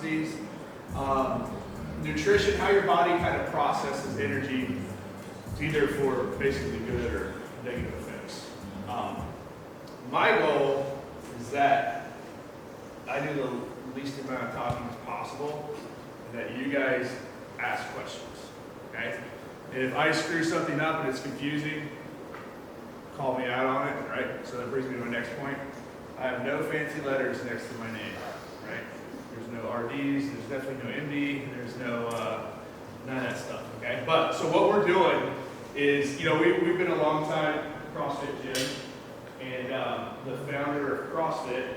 disease. Nutrition, how your body kind of processes energy, it's either for basically good or negative effects. My goal is that I do the least amount of talking as possible, and that you guys ask questions, okay? And if I screw something up and it's confusing, call me out on it, right? So that brings me to my next point. I have no fancy letters next to my name, right? There's no RDs, there's definitely no MD, there's no, none of that stuff, okay? But, so what we're doing is, you know, we've been a long time CrossFit gym, and the founder of CrossFit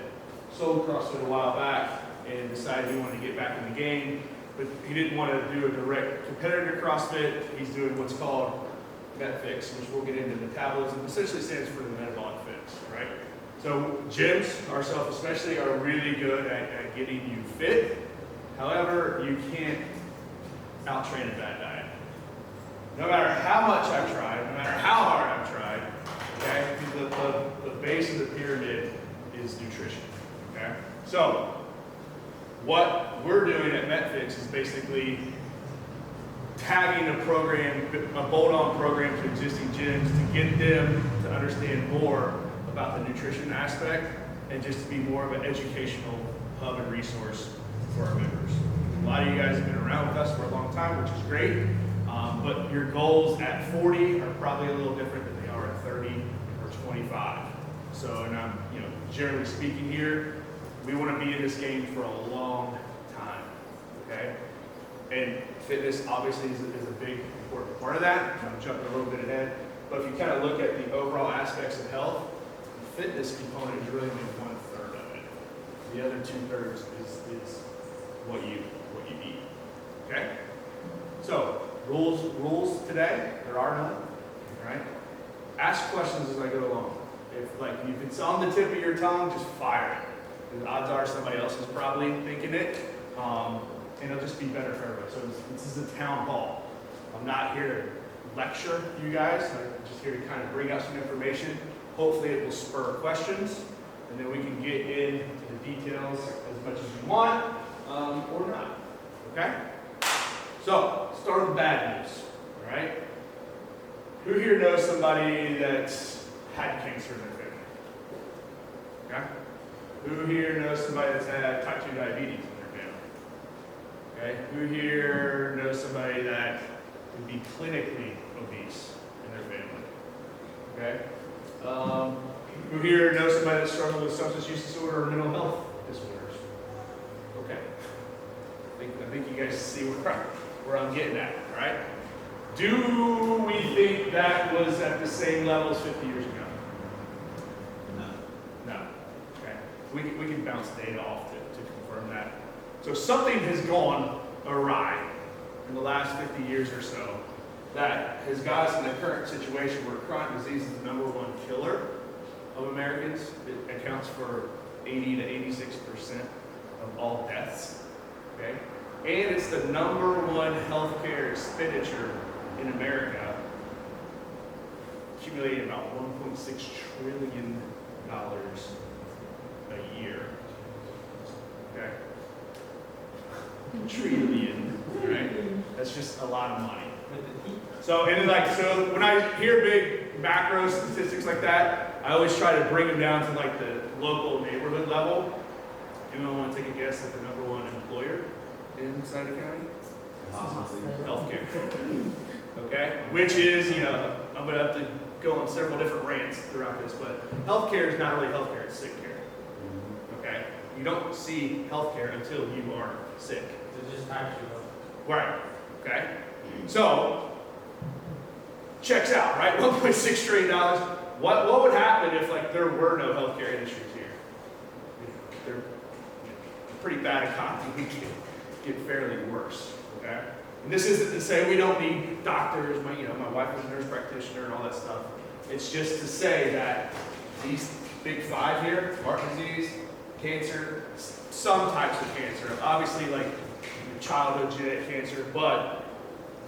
sold CrossFit a while back and decided he wanted to get back in the game, but he didn't want to do a direct competitor to CrossFit. He's doing what's called MetFix, which we'll get into. Metabolism essentially stands for the metabolic fix, right? So gyms, ourselves especially, are really good at getting you fit. However, you can't out-train a bad diet. No matter how much I've tried, no matter how hard I've tried, okay, the base of the pyramid is nutrition, okay? So, what we're doing at MetFix is basically tagging a program, a bolt-on program to existing gyms to get them to understand more about the nutrition aspect and just to be more of an educational hub and resource for our members. A lot of you guys have been around with us for a long time, which is great, but your goals at 40 are probably a little different than they are at 30 or 25. So, and I'm, you know, generally speaking here, we want to be in this game for a long time, okay? And fitness obviously is a big important part of that. I'm jumping a little bit ahead, but if you kind of look at the overall aspects of health, the fitness component is really only 1/3 of it. The other 2/3 is what you eat, okay? So rules today, there are none, right? Ask questions as I go along. If it's on the tip of your tongue, just fire it. The odds are somebody else is probably thinking it, and it'll just be better for everybody. So this is a town hall. I'm not here to lecture you guys. I'm just here to kind of bring out some information. Hopefully it will spur questions, and then we can get into the details as much as you want, or not, okay? So, start with the bad news, all right? Who here knows somebody that's had cancer in their family? Okay? Who here knows somebody that's had type 2 diabetes in their family? Okay? Who here knows somebody that would be clinically obese in their family? Okay? Who here knows somebody that's struggling with substance use disorder or mental health disorders? Okay. I think you guys see where I'm getting at, all right? Do we think that was at the same level as 50 years ago? No. Okay. We can bounce data off to confirm that. So something has gone awry in the last 50 years or so that has got us in the current situation where chronic disease is the #1 killer of Americans. It accounts for 80 to 86% of all deaths. Okay? And it's the #1 healthcare expenditure in America, accumulating about $1.6 trillion a year. Okay? Trillion, right? That's just a lot of money. So, so when I hear big macro statistics like that, I always try to bring them down to like the local neighborhood level. Anyone want to take a guess at the #1 employer inside the county? Healthcare. Okay? Which is, you know, I'm going to have to go on several different rants throughout this, but healthcare is not really healthcare, it's sick care. Okay? You don't see healthcare until you are sick. It's just actually Right. Okay? So, checks out, right? $1.6 trillion. What would happen if like there were no healthcare industries here? They're a pretty bad economy. We could get fairly worse. Okay? And this isn't to say we don't need doctors. My wife was a nurse practitioner and all that stuff. It's just to say that these big five here, heart disease, cancer, some types of cancer, obviously like childhood genetic cancer, but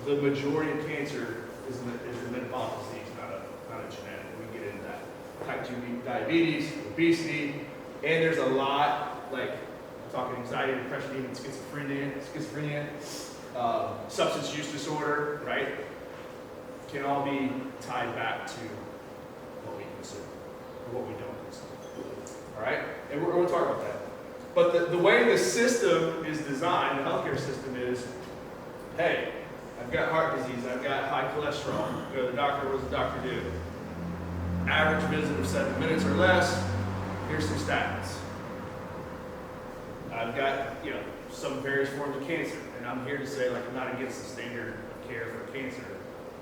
the majority of cancer is a metabolic disease, not a genetic. We get into that. Type 2 diabetes, obesity, and there's a lot like we're talking anxiety, depression, even schizophrenia, substance use disorder, right? Can all be tied back to what we consume or what we don't consume. All right? And we're going to talk about that. But the way the system is designed, the healthcare system is, hey, I've got heart disease, I've got high cholesterol. Go to the doctor, what does the doctor do? Average visit of 7 minutes or less, here's some statins. I've got, some various forms of cancer, and I'm here to say, like, I'm not against the standard of care for cancer,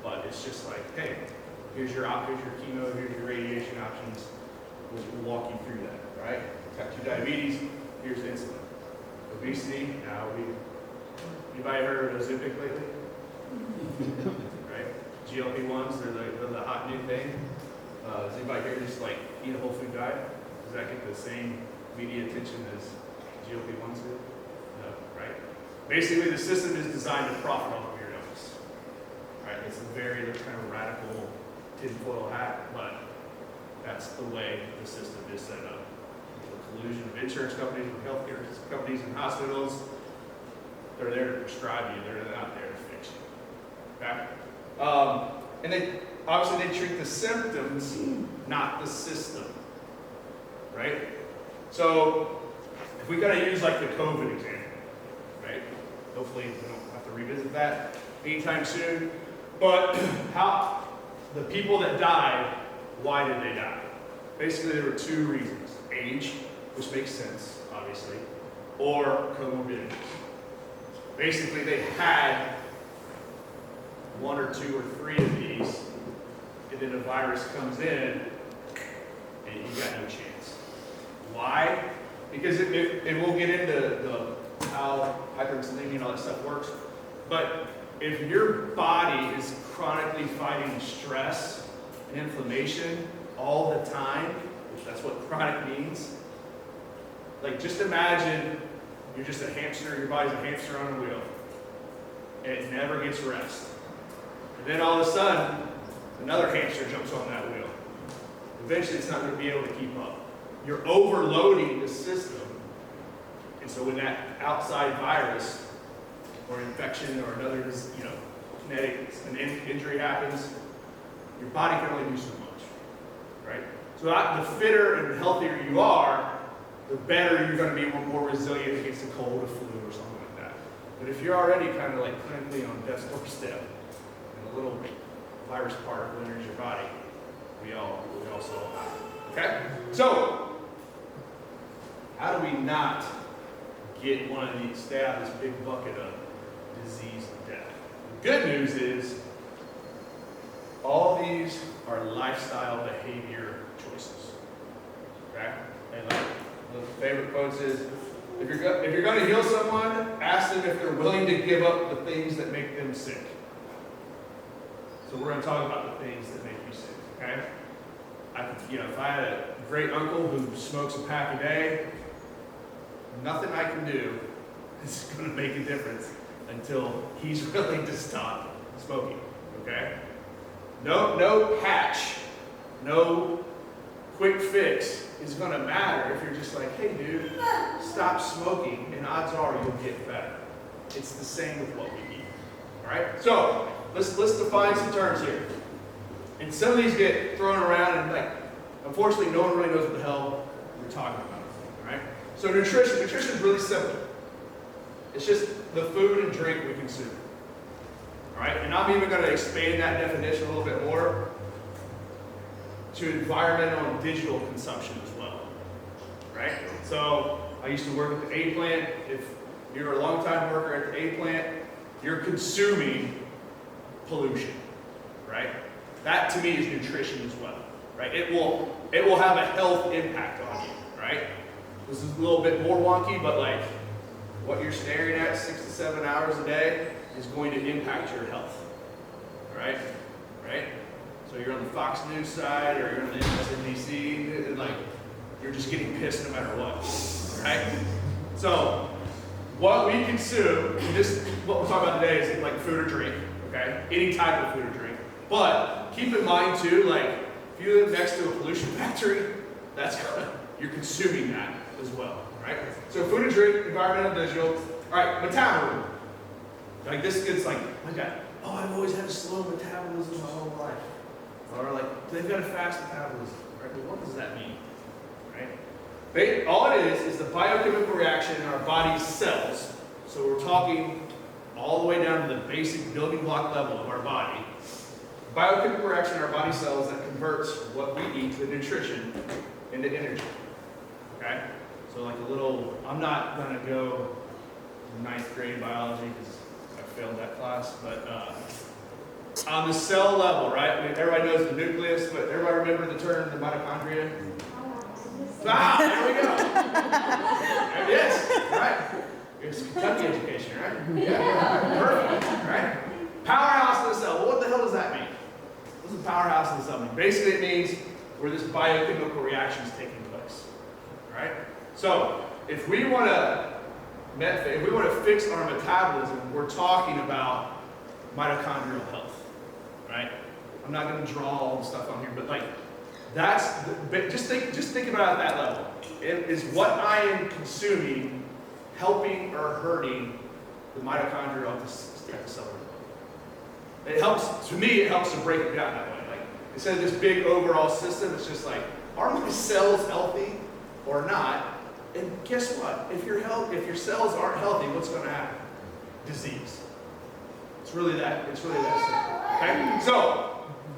but it's just like, hey, here's your chemo, here's your radiation options. We'll walk you through that, right? Type 2 diabetes, here's insulin. Obesity, anybody heard of Ozempic lately? Right? GLP-1s, they're the hot new thing. Does anybody here just like eat a whole food diet? Does that get the same media attention as GLP-1s do? No, right? Basically, the system is designed to profit off of your illness. Right? It's a very kind of radical tinfoil hat, but that's the way the system is set up. The collusion of insurance companies with healthcare companies and hospitals, they're there to prescribe you. They're not there to fix you. Okay? And obviously they treat the symptoms, not the system. Right? So if we gotta use like the COVID example, right? Hopefully we don't have to revisit that anytime soon. But how the people that died, why did they die? Basically there were two reasons. Age, which makes sense, obviously, or comorbidities. Basically they had one or two or three of these, and then a virus comes in, and you got no chance. Why? Because and we'll get into how hyperinsulinemia and all that stuff works, but if your body is chronically fighting stress and inflammation all the time, which that's what chronic means, like just imagine you're just a hamster, your body's a hamster on a wheel, and it never gets rest. And then all of a sudden, another hamster jumps on that wheel. Eventually it's not going to be able to keep up. You're overloading the system, and so when that outside virus or infection or another, kinetic injury happens, your body can only do so much, right? So the fitter and healthier you are, the better you're going to be more resilient against a cold or flu or something like that. But if you're already kind of like clinically on death's doorstep, and a little virus particle enters your body, we all saw that. Okay? So, how do we not get one of these, stay out of this big bucket of disease and death? The good news is, all these are lifestyle behavior choices. Okay? And like, one of the favorite quotes is, if you're going to heal someone, ask them if they're willing to give up the things that make them sick. So we're going to talk about the things that make you sick. Okay? If I had a great uncle who smokes a pack a day, nothing I can do is going to make a difference until he's willing to stop smoking. Okay? No patch, no quick fix is going to matter if you're just like, hey dude, stop smoking, and odds are you'll get better. It's the same with what we eat. All right? So let's define some terms here. And some of these get thrown around, and unfortunately, no one really knows what the hell we're talking about. All right? So nutrition is really simple. It's just the food and drink we consume. All right? And I'm even going to expand that definition a little bit more to environmental and digital consumption as well. Right? So I used to work at the A plant. If you're a long-time worker at the A plant, you're consuming pollution. Right? That to me is nutrition as well. Right? It will have a health impact on you. Right? This is a little bit more wonky, but what you're staring at 6 to 7 hours a day is going to impact your health. Right? Right? So you're on the Fox News side or you're on the MSNBC, and you're just getting pissed no matter what. Right? So what we consume, what we're talking about today is like food or drink, okay? Any type of food or drink. But keep in mind too, if you live next to a pollution factory, you're consuming that as well, right? So food and drink, environmental, digital. All right, metabolism. Like this gets like, oh, I've always had a slow metabolism my whole life. Or like, they've got a fast metabolism, right? Well, what does that mean, right? All it is the biochemical reaction in our body's cells. So we're talking all the way down to the basic building block level of our body. Biochemical reaction in our body cells that converts what we eat, the nutrition, into energy, okay? So like a little, I'm not gonna go to 9th grade biology because I failed that class, but on the cell level, right? Everybody knows the nucleus, but everybody remember the term, the mitochondria? Ah, there we go. Yes, right? It's Kentucky education, right? Yeah, perfect, right? Powerhouse of the cell. Well, what the hell does that mean? What does the powerhouse of the cell mean? Basically, it means where this biochemical reaction is taking place, right? So, if we want to fix our metabolism, we're talking about mitochondrial health, right? I'm not going to draw all the stuff on here, but like just think about it at that level. Is what I am consuming helping or hurting the mitochondria at the cellular level? It helps, to me, it helps to break it down that way. Like, instead of this big overall system, it's just like, are my cells healthy or not? And guess what? If your cells aren't healthy, what's going to happen? Disease. It's really that simple. Okay? So,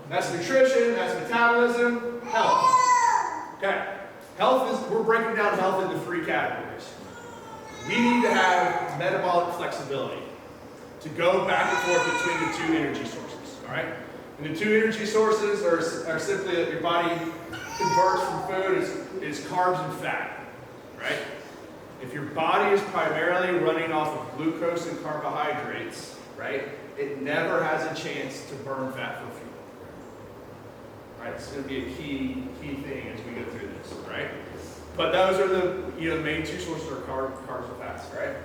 that's nutrition, that's metabolism, health. Okay. Health is, we're breaking down health into 3 categories. We need to have metabolic flexibility to go back and forth between the 2 energy sources, all right? And the 2 energy sources are simply that your body converts from food is carbs and fat, right? If your body is primarily running off of glucose and carbohydrates, right, it never has a chance to burn fat for fuel. Right? It's going to be a key thing as we go through this, right? But those are the main 2 sources are carbs and fats, right?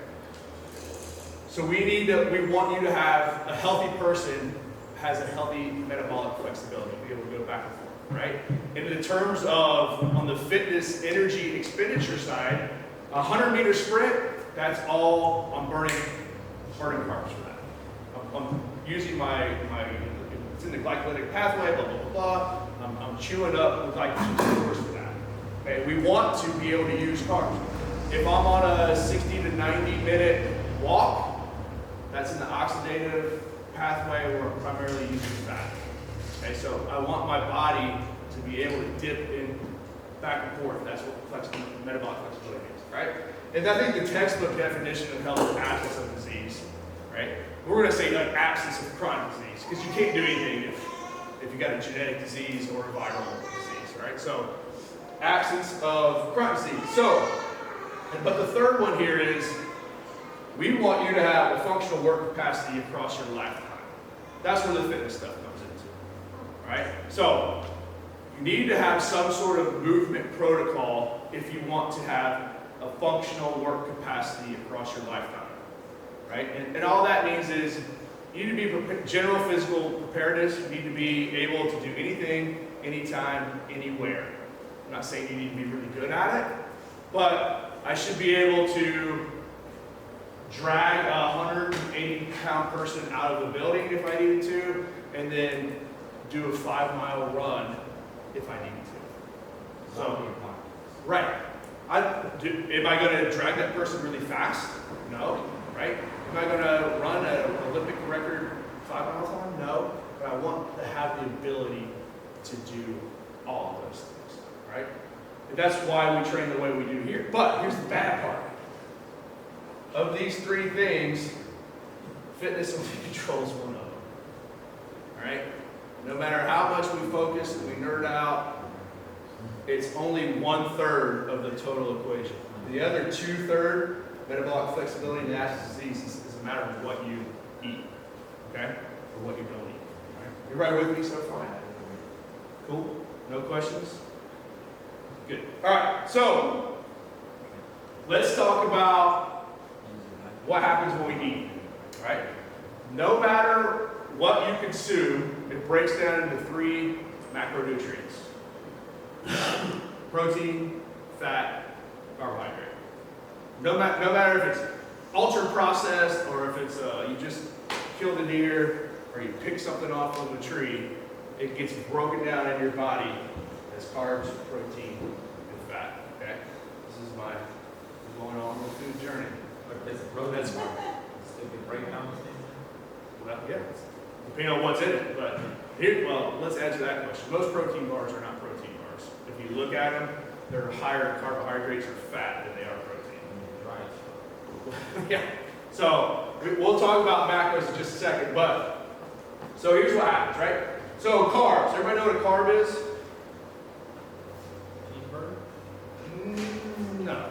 So we want you to have a healthy person has a healthy metabolic flexibility to be able to go back and forth, right? And in terms of on the fitness energy expenditure side, a 100-meter sprint, that's all I'm burning carbs for that. I'm using it's in the glycolytic pathway, blah, blah, blah, blah. I'm chewing up the glycogen stores for that. Okay, we want to be able to use carbs. If I'm on a 60 to 90-minute walk, that's in the oxidative pathway where I'm primarily using fat. Okay, so I want my body to be able to dip in back and forth. That's what metabolic flexibility is, right? And I think the textbook definition of health is absence of disease, right? We're going to say like absence of chronic disease because you can't do anything if you got a genetic disease or a viral disease, right? So absence of chronic disease. So, but the third one here is we want you to have a functional work capacity across your lifetime. That's where the fitness stuff comes into, right? So you need to have some sort of movement protocol if you want to have a functional work capacity across your lifetime. Right? And all that means is you need to be general physical preparedness. You need to be able to do anything, anytime, anywhere. I'm not saying you need to be really good at it, but I should be able to drag a 180-pound person out of a building if I needed to, and then do a 5-mile run if I needed to. So, right. Am I going to drag that person really fast? No. Right? Am I going to run an Olympic record 5-mile time? No. But I want to have the ability to do all of those things. Right? And that's why we train the way we do here. But here's the bad part. Of these 3 things, fitness only controls one of them. All right? No matter how much we focus and we nerd out, it's only 1/3 of the total equation. The other 2/3, metabolic flexibility and absence of disease, is a matter of what you eat, okay? Or what you don't eat. All right? You right with me so far? Cool? No questions? Good. All right, so let's talk about what happens when we eat, right? No matter what you consume, it breaks down into 3 macronutrients. Protein, fat, carbohydrate. No matter if it's ultra processed or if it's you just killed a deer or you pick something off of a tree, it gets broken down in your body as carbs, protein, and fat. Okay, this is my going on the food journey. But does it protein still get breakdown? Well, yeah, depending on what's in it. But here, well, let's answer that question. Most protein bars are not protein bars. If you look at them, they're higher carbohydrates or fat than they are protein. Right. Yeah. So we'll talk about macros in just a second. But so here's what happens, right? So carbs. Everybody know what a carb is? No.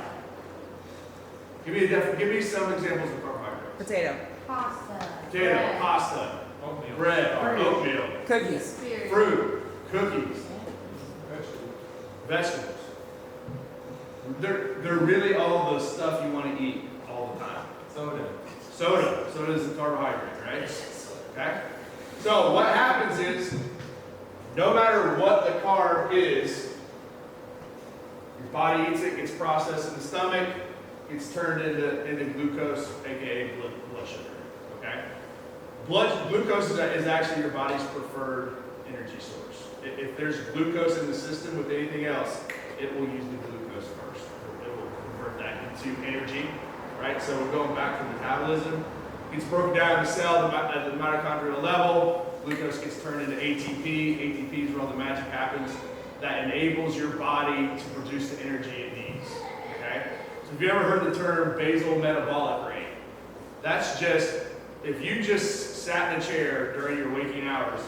Give me some examples of carbohydrates. Potato. Pasta. Potato, bread, pasta, Oatmeal. bread, Fruit. oatmeal, Cookies. fruit, cookies, vegetables. They're really all the stuff you want to eat all the time. Soda. Soda is a carbohydrate, right? Okay? So what happens is, no matter what the carb is, your body eats it, gets processed in the stomach, gets turned into glucose, aka blood sugar. Okay? Glucose is actually your body's preferred energy source. If there's glucose in the system with anything else, it will use the glucose first. It will convert that into energy, right? So we're going back to metabolism. It gets broken down in the cell at the mitochondrial level. Glucose gets turned into ATP. ATP is where all the magic happens. That enables your body to produce the energy it needs. Okay? So have you ever heard the term basal metabolic rate? That's just, if you just sat in a chair during your waking hours,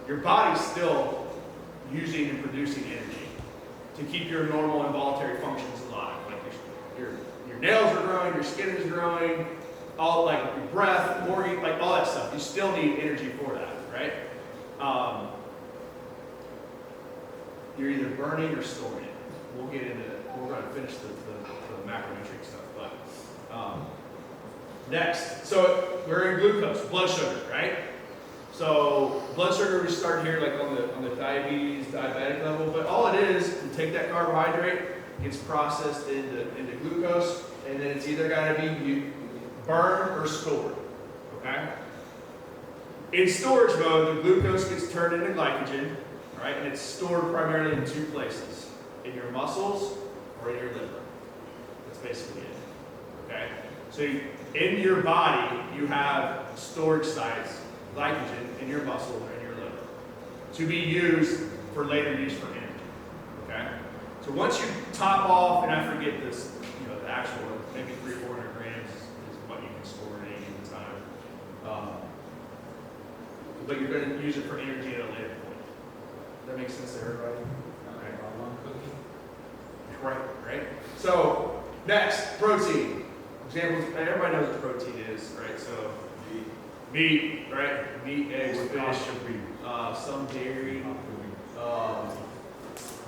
your body's still using and producing energy to keep your normal involuntary functions alive. Like your nails are growing, your skin is growing, all like your breath, organ, like all that stuff. You still need energy for that, right? You're either burning or storing it. We'll get into it. We're going to finish the macronutrient stuff, but next. So we're in glucose, blood sugar, right? So blood sugar, we start here like on the diabetic level, but all it is, you take that carbohydrate, gets processed into glucose, and then it's either got to be burned or stored, okay? In storage mode, the glucose gets turned into glycogen, right? And it's stored primarily in two places, in your muscles or in your liver. That's basically it, okay? So in your body, you have storage sites, glycogen in your muscle or in your liver, to be used for later use for energy, okay? So once you top off, and I forget this, the actual, maybe 300-400 grams is what you can store at any given time. But you're going to use it for energy at a later point. Does that make sense to everybody? Okay. One cookie. Right. So next, protein. Examples. Everybody knows what protein is, right? So meat, right? Meat, eggs, fish, some dairy.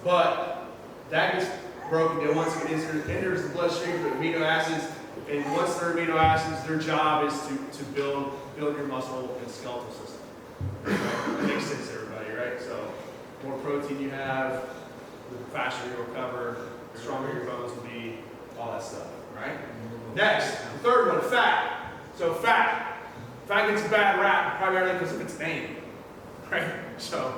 But that gets broken down once it enters the bloodstream with amino acids, and once they're amino acids, their job is to build your muscle and skeletal system. That makes sense to everybody, right? So the more protein you have, the faster you'll recover, the stronger your bones will be, all that stuff, right? Next, the third one, fat. So fat gets a bad rap primarily because of its name, right? So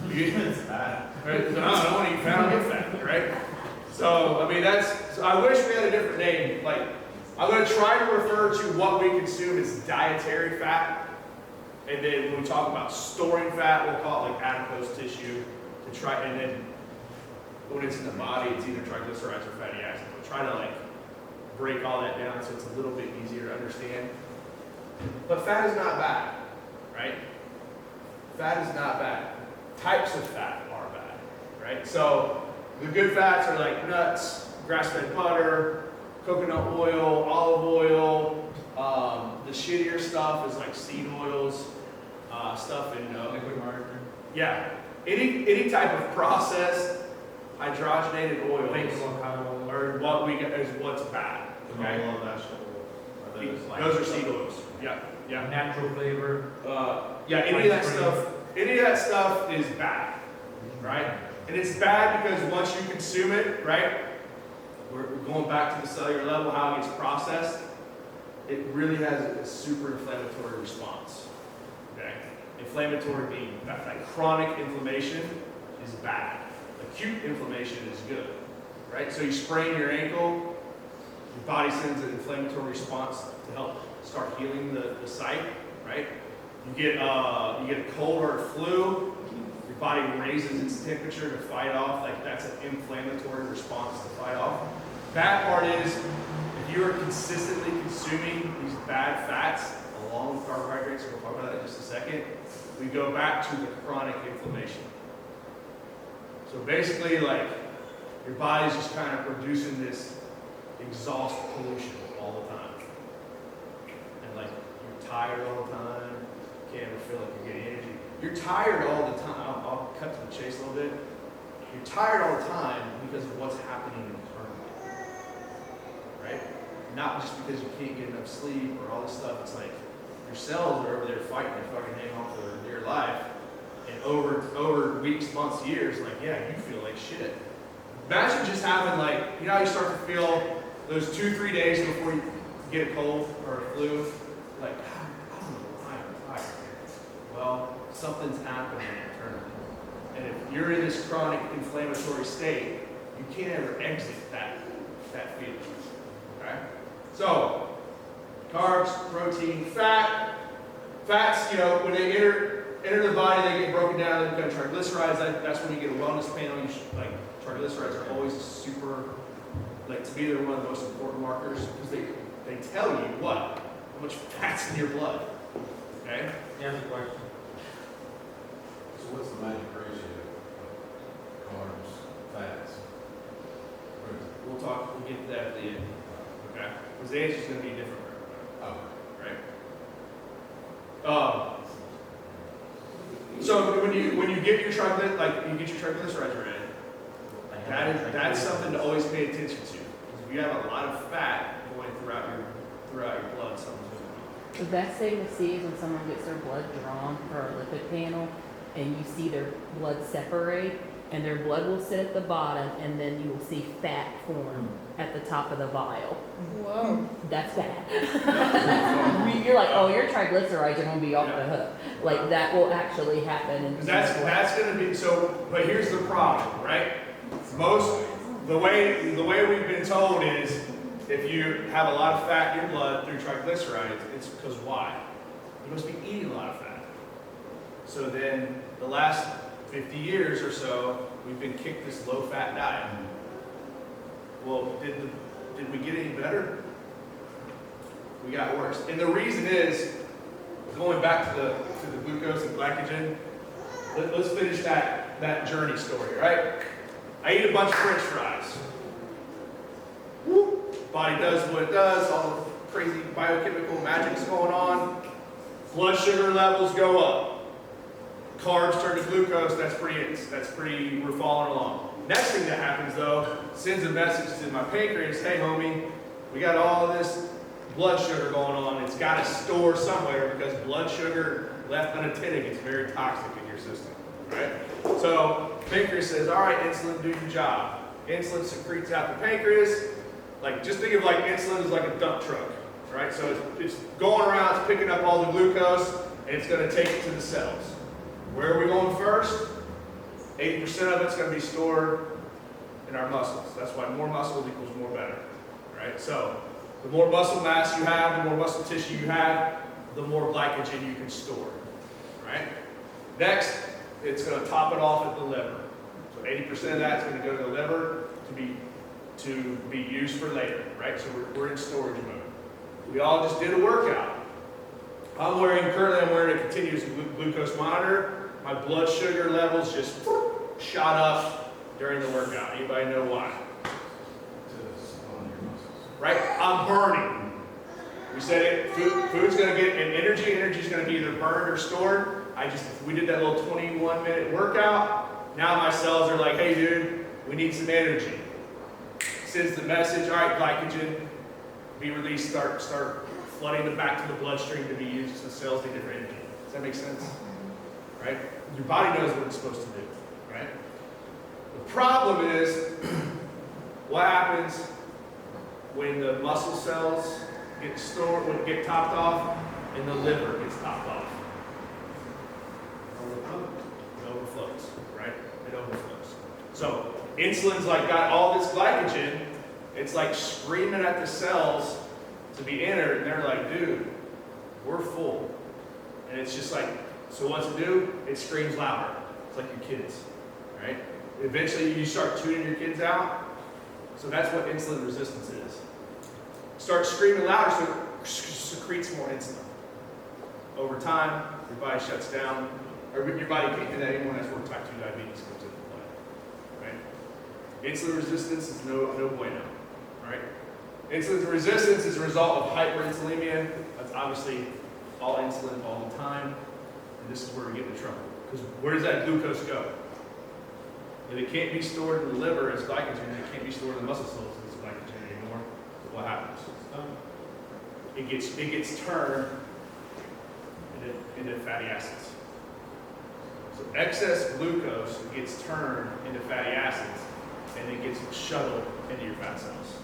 It's bad. right? So I don't want to eat fat, I'll get fat, right? So I mean so I wish we had a different name. Like I'm going to try to refer to what we consume as dietary fat. And then when we talk about storing fat, we'll call it like adipose tissue to try, and then when it's in the body, it's either triglycerides or fatty acids. We'll try to like break all that down so it's a little bit easier to understand. But fat is not bad, right? Fat is not bad. Types of fat are bad, right? So the good fats are like nuts, grass-fed butter, coconut oil, olive oil. The shittier stuff is like seed oils, stuff in Liquid margarine. yeah, any type of processed hydrogenated oil or what we get is what's bad. Okay, those are seed oils. Yeah. Natural flavor. Yeah, any of that stuff is bad, right? And it's bad because once you consume it, right, we're going back to the cellular level, how it gets processed. It really has a super inflammatory response. Okay? Inflammatory being like chronic inflammation is bad. Acute inflammation is good. Right? So you sprain your ankle, your body sends an inflammatory response to help start healing the site. Right? You get a cold or a flu, your body raises its temperature to fight off. Like that's an inflammatory response to fight off. Bad part is, if you are consistently consuming these bad fats along with carbohydrates, we'll talk about that in just a second, we go back to the chronic inflammation. So basically, like, your body's just kind of producing this exhaust pollution all the time. And like, you're tired all the time, you can't ever feel like you're getting energy. You're tired all the time. I'll cut to the chase a little bit. You're tired all the time because of what's happening internally. Right? Not just because you can't get enough sleep or all this stuff. It's like your cells are over there fighting to fucking hang on for their dear life. And over weeks, months, years, like, yeah, you feel like shit. Imagine just having, like, you know how you start to feel those 2-3 days before you get a cold or a flu? Like, I don't know why I'm tired. Well, something's happening internally. And if you're in this chronic inflammatory state, you can't ever exit that feeling. Okay? So, carbs, protein, fat. Fats, you know, when they enter the body, they get broken down, they become triglycerides. That's when you get a wellness panel. Like, triglycerides are always super, like, to me, they're one of the most important markers because they tell you what? How much fat's in your blood. Okay? Here's a question. So what's the magic ratio of carbs, fats? We'll get to that at the end. Okay? Because the answer's going to be different for everybody. Oh. Right? So when you get your triglycerides read, that's something to always pay attention to. Because if you have a lot of fat going throughout your blood, something's going on. The best thing to see is when someone gets their blood drawn for a lipid panel and you see their blood separate and their blood will sit at the bottom and then you will see fat form at the top of the vial. Whoa. That's bad. You're like, oh, your triglycerides are going to be off the hook. Like that will actually happen. And That's going to be, so, but here's the problem, right? The way we've been told is if you have a lot of fat in your blood through triglycerides, it's because why? You must be eating a lot of fat. So then the last 50 years or so, we've been kicked this low-fat diet. Well, did we get any better? We got worse. And the reason is, going back to the glucose and glycogen, let's finish that journey story, right? I eat a bunch of French fries. Woo! Body does what it does, all the crazy biochemical magic's going on. Blood sugar levels go up. Carbs turn to glucose, that's pretty, we're following along. Next thing that happens though, sends a message to my pancreas, hey homie, we got all of this blood sugar going on, it's got to store somewhere because blood sugar left unattended gets very toxic in your system, right? So pancreas says, all right, insulin, do your job. Insulin secretes out the pancreas. Like, just think of like insulin as like a dump truck, right? So it's going around, it's picking up all the glucose, and it's going to take it to the cells. Where are we going first? 80% of it's going to be stored in our muscles. That's why more muscles equals more better, right? So the more muscle mass you have, the more muscle tissue you have, the more glycogen you can store, right? Next, it's going to top it off at the liver. So 80% of that is going to go to the liver to be used for later, right? So we're in storage mode. We all just did a workout. Currently I'm wearing a continuous glucose monitor. My blood sugar levels just shot up during the workout. Anybody know why? Right? I'm burning. We said it, food's going to get an energy. Energy's going to be either burned or stored. We did that little 21-minute workout. Now my cells are like, hey dude, we need some energy. Sends the message, all right, glycogen, be released, start flooding them back to the bloodstream to be used so the cells need different energy. Does that make sense? Right? Your body knows what it's supposed to do, right? The problem is, what happens when the muscle cells get stored, when get topped off, and the liver gets topped off. It overflows, right? It overflows. So insulin's like got all this glycogen. It's like screaming at the cells to be entered, and they're like, dude, we're full. And it's just like, so what's it do? It screams louder. It's like your kids, right? Eventually you start tuning your kids out. So that's what insulin resistance is. Start screaming louder so it secretes more insulin. Over time, your body shuts down, or your body can't do that anymore. That's where type 2 diabetes comes into play, right? Insulin resistance is no bueno, right? Insulin resistance is a result of hyperinsulinemia. That's obviously all insulin all the time, and this is where we get into trouble. Because where does that glucose go? If it can't be stored in the liver as glycogen, it can't be stored in the muscle cells as glycogen anymore. So what happens? It gets turned into fatty acids. So excess glucose gets turned into fatty acids, and it gets shuttled into your fat cells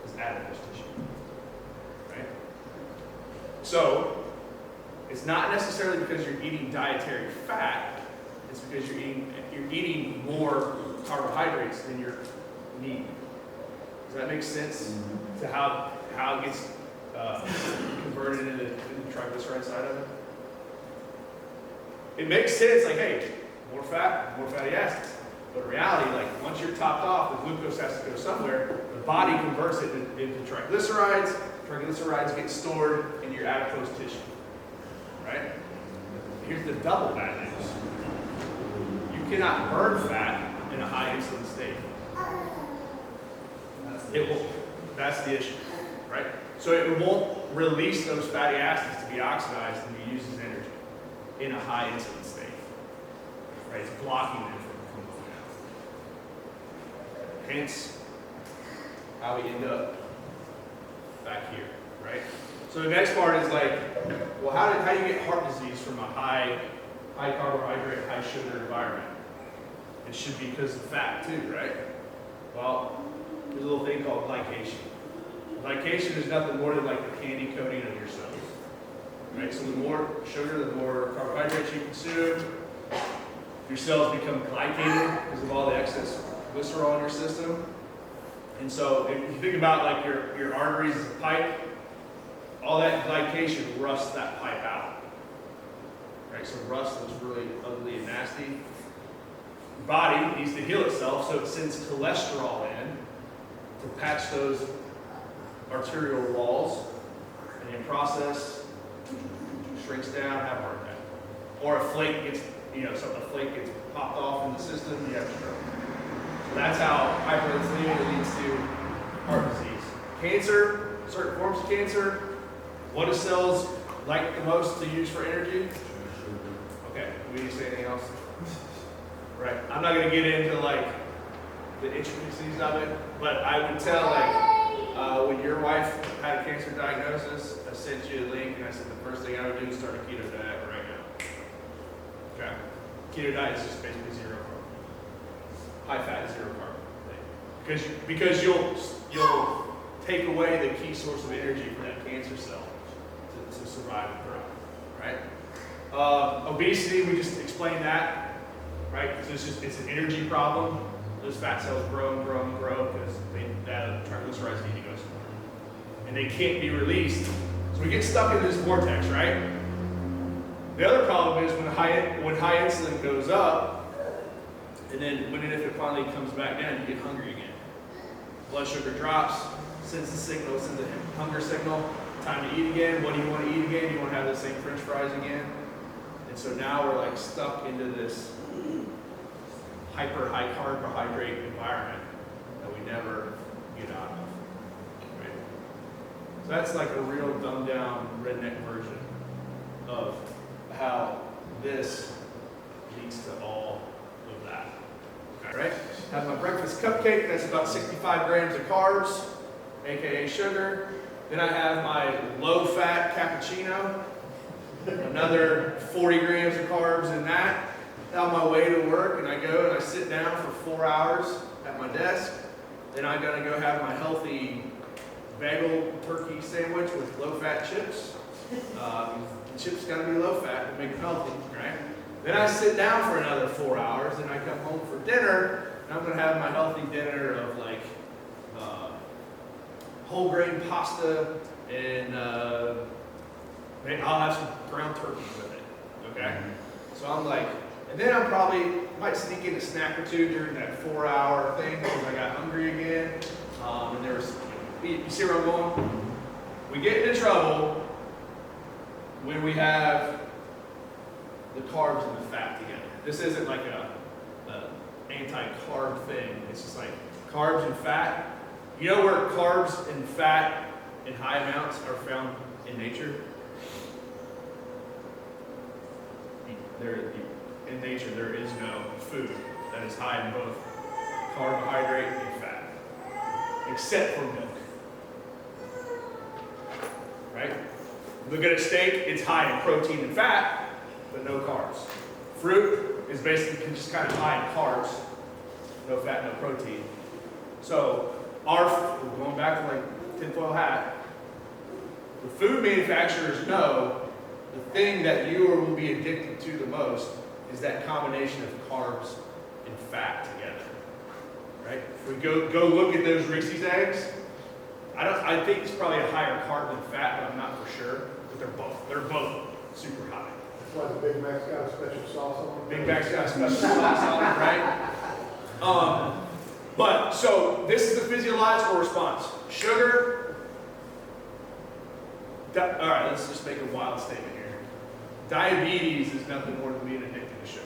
as adipose tissue. Right? So it's not necessarily because you're eating dietary fat. It's because you're eating more carbohydrates than you need. Does that make sense to how it gets converted into the triglyceride side of it? It makes sense, like, hey, more fat, more fatty acids. But in reality, like, once you're topped off, the glucose has to go somewhere. The body converts it into triglycerides. Triglycerides get stored in your adipose tissue. Right? Here's the double bad news. You cannot burn fat in a high insulin state. That's the issue, right? So it won't release those fatty acids to be oxidized and be used as energy in a high insulin state. Right? It's blocking them from coming out. Hence, how we end up back here, right? So the next part is like, well, how do you get heart disease from a high carbohydrate, high sugar environment? It should be because of fat too, right? Well, there's a little thing called glycation. Glycation is nothing more than like the candy coating of your cells. Right? So the more sugar, the more carbohydrates you consume, your cells become glycated because of all the excess glycerol in your system. And so if you think about like your arteries as a pipe, all that glycation rusts that pipe out. Right? So rust is really ugly and nasty. Your body needs to heal itself, so it sends cholesterol in to patch those arterial walls, and in process shrinks down, have a heart attack. Or a flake gets, a flake gets popped off in the system, you have a stroke. So that's how hyperinsulinemia leads to heart disease. Cancer, certain forms of cancer, what do cells like the most to use for energy? Okay, do we need to say anything else? Right, I'm not going to get into like the intricacies of it, but I would tell like when your wife had a cancer diagnosis, I sent you a link and I said the first thing I would do is start a keto diet right now. Okay, keto diet is just basically zero carb, high fat, zero carb, because you'll take away the key source of energy for that cancer cell to survive and grow, right? Obesity, we just explained that. Right? So it's an energy problem. Those fat cells grow and grow and grow because that triglycerides need to go somewhere. And they can't be released. So we get stuck in this vortex, right? The other problem is when high insulin goes up, and then when and if it finally comes back down, you get hungry again. Blood sugar drops, sends the signal, sends a hunger signal, time to eat again. What do you want to eat again? You want to have the same French fries again? And so now we're like stuck into this hyper high carbohydrate environment that we never get out of. Right? So that's like a real dumbed down redneck version of how this leads to all of that. Okay, right? Have my breakfast cupcake, that's about 65 grams of carbs, aka sugar. Then I have my low fat cappuccino, another 40 grams of carbs in that. On my way to work, and I go and I sit down for 4 hours at my desk, then I'm gonna go have my healthy bagel turkey sandwich with low-fat chips. The chips gotta be low-fat to make them healthy, right? Then I sit down for another 4 hours, and I come home for dinner, and I'm gonna have my healthy dinner of like whole grain pasta, and maybe I'll have some ground turkey with it, okay? So I'm like, and then I'm might sneak in a snack or two during that 4-hour thing because I got hungry again. And there was, you see where I'm going? We get into trouble when we have the carbs and the fat together. This isn't like a anti-carb thing. It's just like carbs and fat. You know where carbs and fat in high amounts are found in nature? In nature, there is no food that is high in both carbohydrate and fat, except for milk. Right? Look at a steak, it's high in protein and fat, but no carbs. Fruit is basically just kind of high in carbs, no fat, no protein. So, going back to like tinfoil hat, the food manufacturers know the thing that you will be addicted to the most is that combination of carbs and fat together, right? If we go look at those Reese's eggs, I think it's probably a higher carb than fat, but I'm not for sure. But they're both super high. That's why the Big Mac's got a special sauce on it. Big Mac's got a special sauce on it, right? But so this is the physiological response. Sugar. All right, let's just make a wild statement here. Diabetes is nothing more than being addicted to sugar.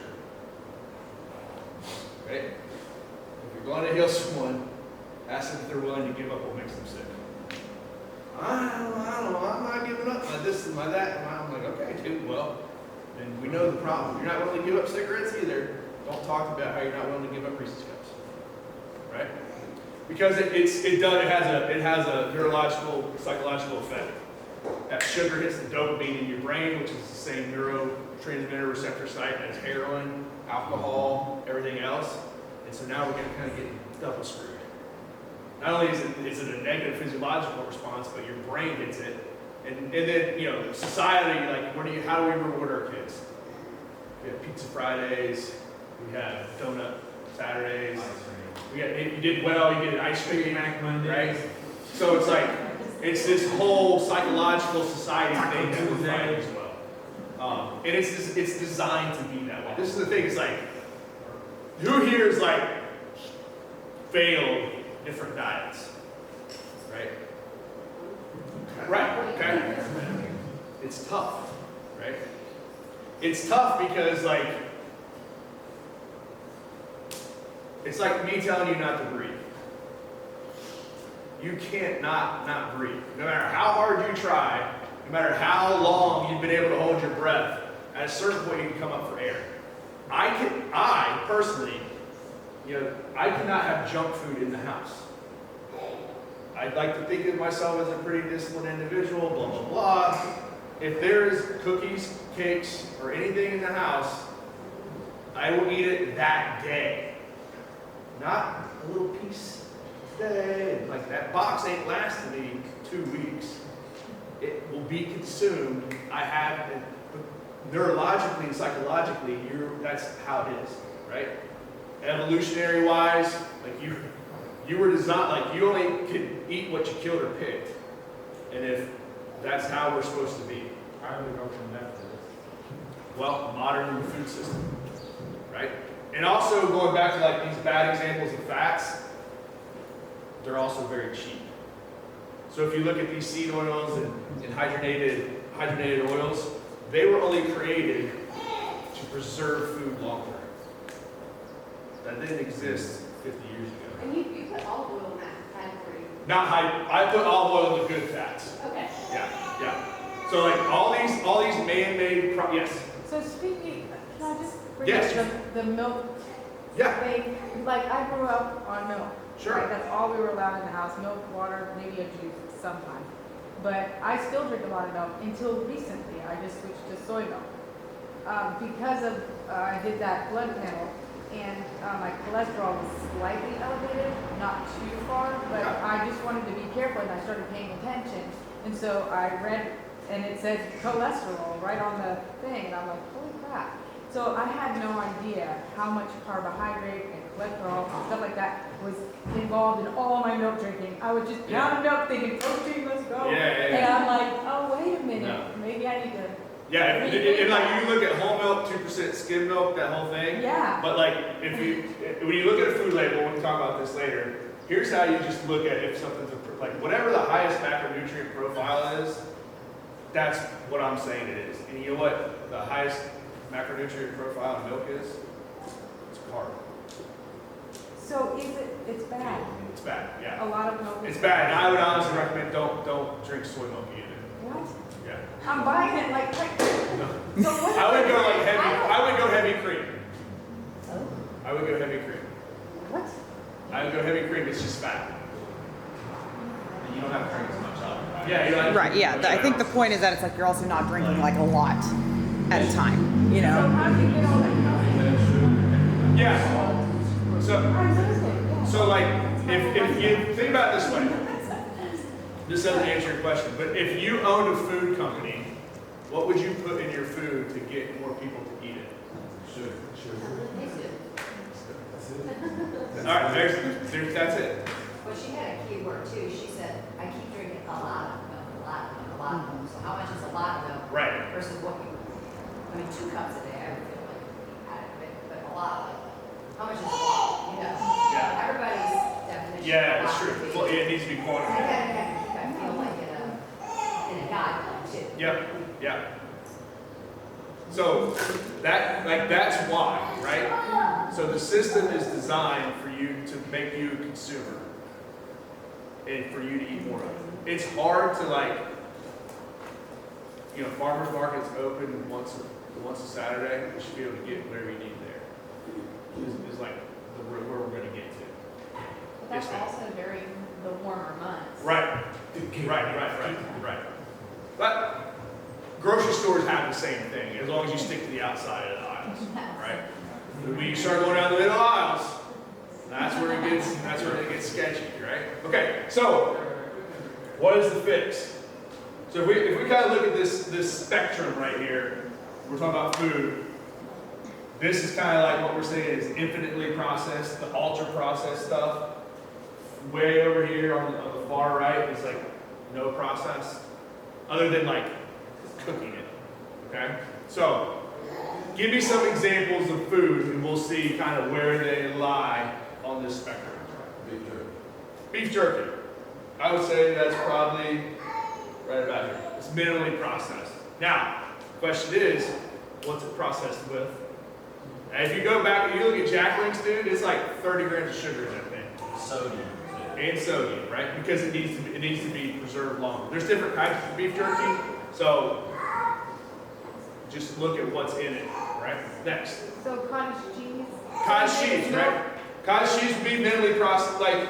Right? If you're going to heal someone, ask them if they're willing to give up what makes them sick. I don't know, I'm not giving up my this and my that. And I'm like, okay, dude, well, then we know the problem. You're not willing to give up cigarettes either. Don't talk about how you're not willing to give up Reese's Cups. Right? Because it has a neurological, psychological effect. That sugar hits the dopamine in your brain, which is the same neurotransmitter receptor site as heroin, alcohol, everything else. And so now we're going to kind of get double screwed. Not only is it a negative physiological response, but your brain gets it. And then, society, like, how do we reward our kids? We have pizza Fridays, we have donut Saturdays. You did well, you get an ice cream, right? So it's like, it's this whole psychological society thing that we're finding as well. And it's designed to be that way. This is the thing, it's like, who here is like, failed different diets? Right? Right, okay? It's tough, right? It's tough because, like, it's like me telling you not to breathe. You can't not breathe. No matter how hard you try, no matter how long you've been able to hold your breath, at a certain point you can come up for air. I personally, I cannot have junk food in the house. I'd like to think of myself as a pretty disciplined individual, blah, blah, blah. If there's cookies, cakes, or anything in the house, I will eat it that day. Not a little piece today. Like, that box ain't lasting me 2 weeks. It will be consumed. Neurologically and psychologically, that's how it is, right? Evolutionary wise, like you were designed, like you only could eat what you killed or picked. And if that's how we're supposed to be. How do we go from that to this? Well, modern food system, right? And also going back to like these bad examples of fats, they're also very cheap. So if you look at these seed oils and hydrogenated oils, they were only created to preserve food longer. That didn't exist 50 years ago. And you put olive oil in that category. Not high. I put olive oil in the good fats. Okay. Yeah. So like all these man-made yes. So speaking, can I just bring Yes. up the milk Yeah. thing? Like, I grew up on milk. Sure. Right? That's all we were allowed in the house. Milk, water, maybe a juice sometimes. But I still drink a lot of milk until recently. I just switched to soy milk. Because of, I did that blood panel, and my cholesterol was slightly elevated, not too far, but I just wanted to be careful, and I started paying attention. And so I read, and it said cholesterol right on the thing, and I'm like, holy crap. So I had no idea how much carbohydrate and cholesterol and stuff like that was involved in all my milk drinking. I would just pound milk thinking, protein, let's go. And I'm like, oh, wait a minute, maybe I need to. Yeah, and like you look at whole milk, 2% skim milk, that whole thing. Yeah. But like, when you look at a food label, when we talk about this later, here's how you just look at if something's like whatever the highest macronutrient profile is. That's what I'm saying it is. And you know what the highest macronutrient profile in milk is? It's carb. So it's bad. It's bad. Yeah. A lot of milk. It's bad. And I would honestly recommend don't drink soy milk either. What? Yeah. I'm buying it like. No. So what? I would go like heavy. I would go heavy cream. Oh, I would go heavy cream. What? I would go heavy cream. It's just fat. And you don't have to drink as much of it, right? Yeah. You don't have to Right, drink yeah. much I think the else. point is that it's like you're also not drinking like a lot at a time, you So know? how do you get all that milk? Yeah. So like, if you think about it this way, this doesn't answer your question, but if you owned a food company, what would you put in your food to get more people to eat it? Sugar. All right, that's it. Well, she had a key word too. She said, I keep drinking a lot of milk, a lot of milk, a lot of milk. So how much is a lot of milk? Right. Versus what you, I mean, 2 cups a day, I would feel like adequate, but a lot, like, how much is a lot, you know? Yeah. Everybody's definition. Yeah, of it's a lot true. would be- Well, it needs to be You quantity. gotta feel like in a guideline too. Yep. Yeah. So that's why, right? So the system is designed for you to make you a consumer and for you to eat more of it. It's hard to farmers markets open once a Saturday. You should be able to get whatever you need there. Is like where we're going to get to. but that's Yes, ma'am. also during the warmer months. Right. But grocery stores have the same thing, as long as you stick to the outside of the aisles, right? But when you start going down the middle aisles, that's where it gets sketchy, right? Okay, so what is the fix? So if we kind of look at this spectrum right here, we're talking about food. This is kind of like what we're saying is infinitely processed, the ultra processed stuff. Way over here on the far right is like no process, other than like cooking it. Okay? So give me some examples of food and we'll see kind of where they lie on this spectrum. Beef jerky. Beef jerky. I would say that's probably right about here. It's minimally processed. Now, the question is, what's it processed with? And if you go back and you look at Jack Link's, dude, it's like 30 grams of sugar in that thing. Sodium. And sodium, right? Because it needs to be preserved longer. There's different types of beef jerky, so just look at what's in it, right? Next, So cottage cheese. cottage cheese, right? Cottage cheese would be minimally processed. Like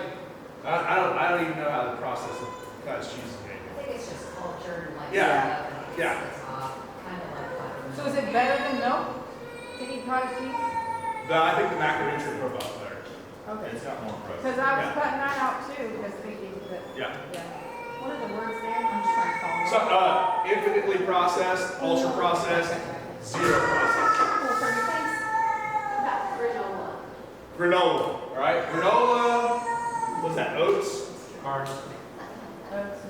I don't even know how the process of cottage cheese is made. I think it's just cultured, like. Yeah. stuff, and Yeah. it's the top, kind of like butter. So is it better than milk to eat cottage cheese? I think the macronutrient profile is better. Okay. It's got more protein. Because I was Yeah. cutting that out too, just thinking that, Yeah. yeah. What are the words there? I'm just trying to follow. So infinitely processed, ultra processed, zero processed. Well, for your face. About granola. Granola, all right? Granola, what's that? Oats. Carbs.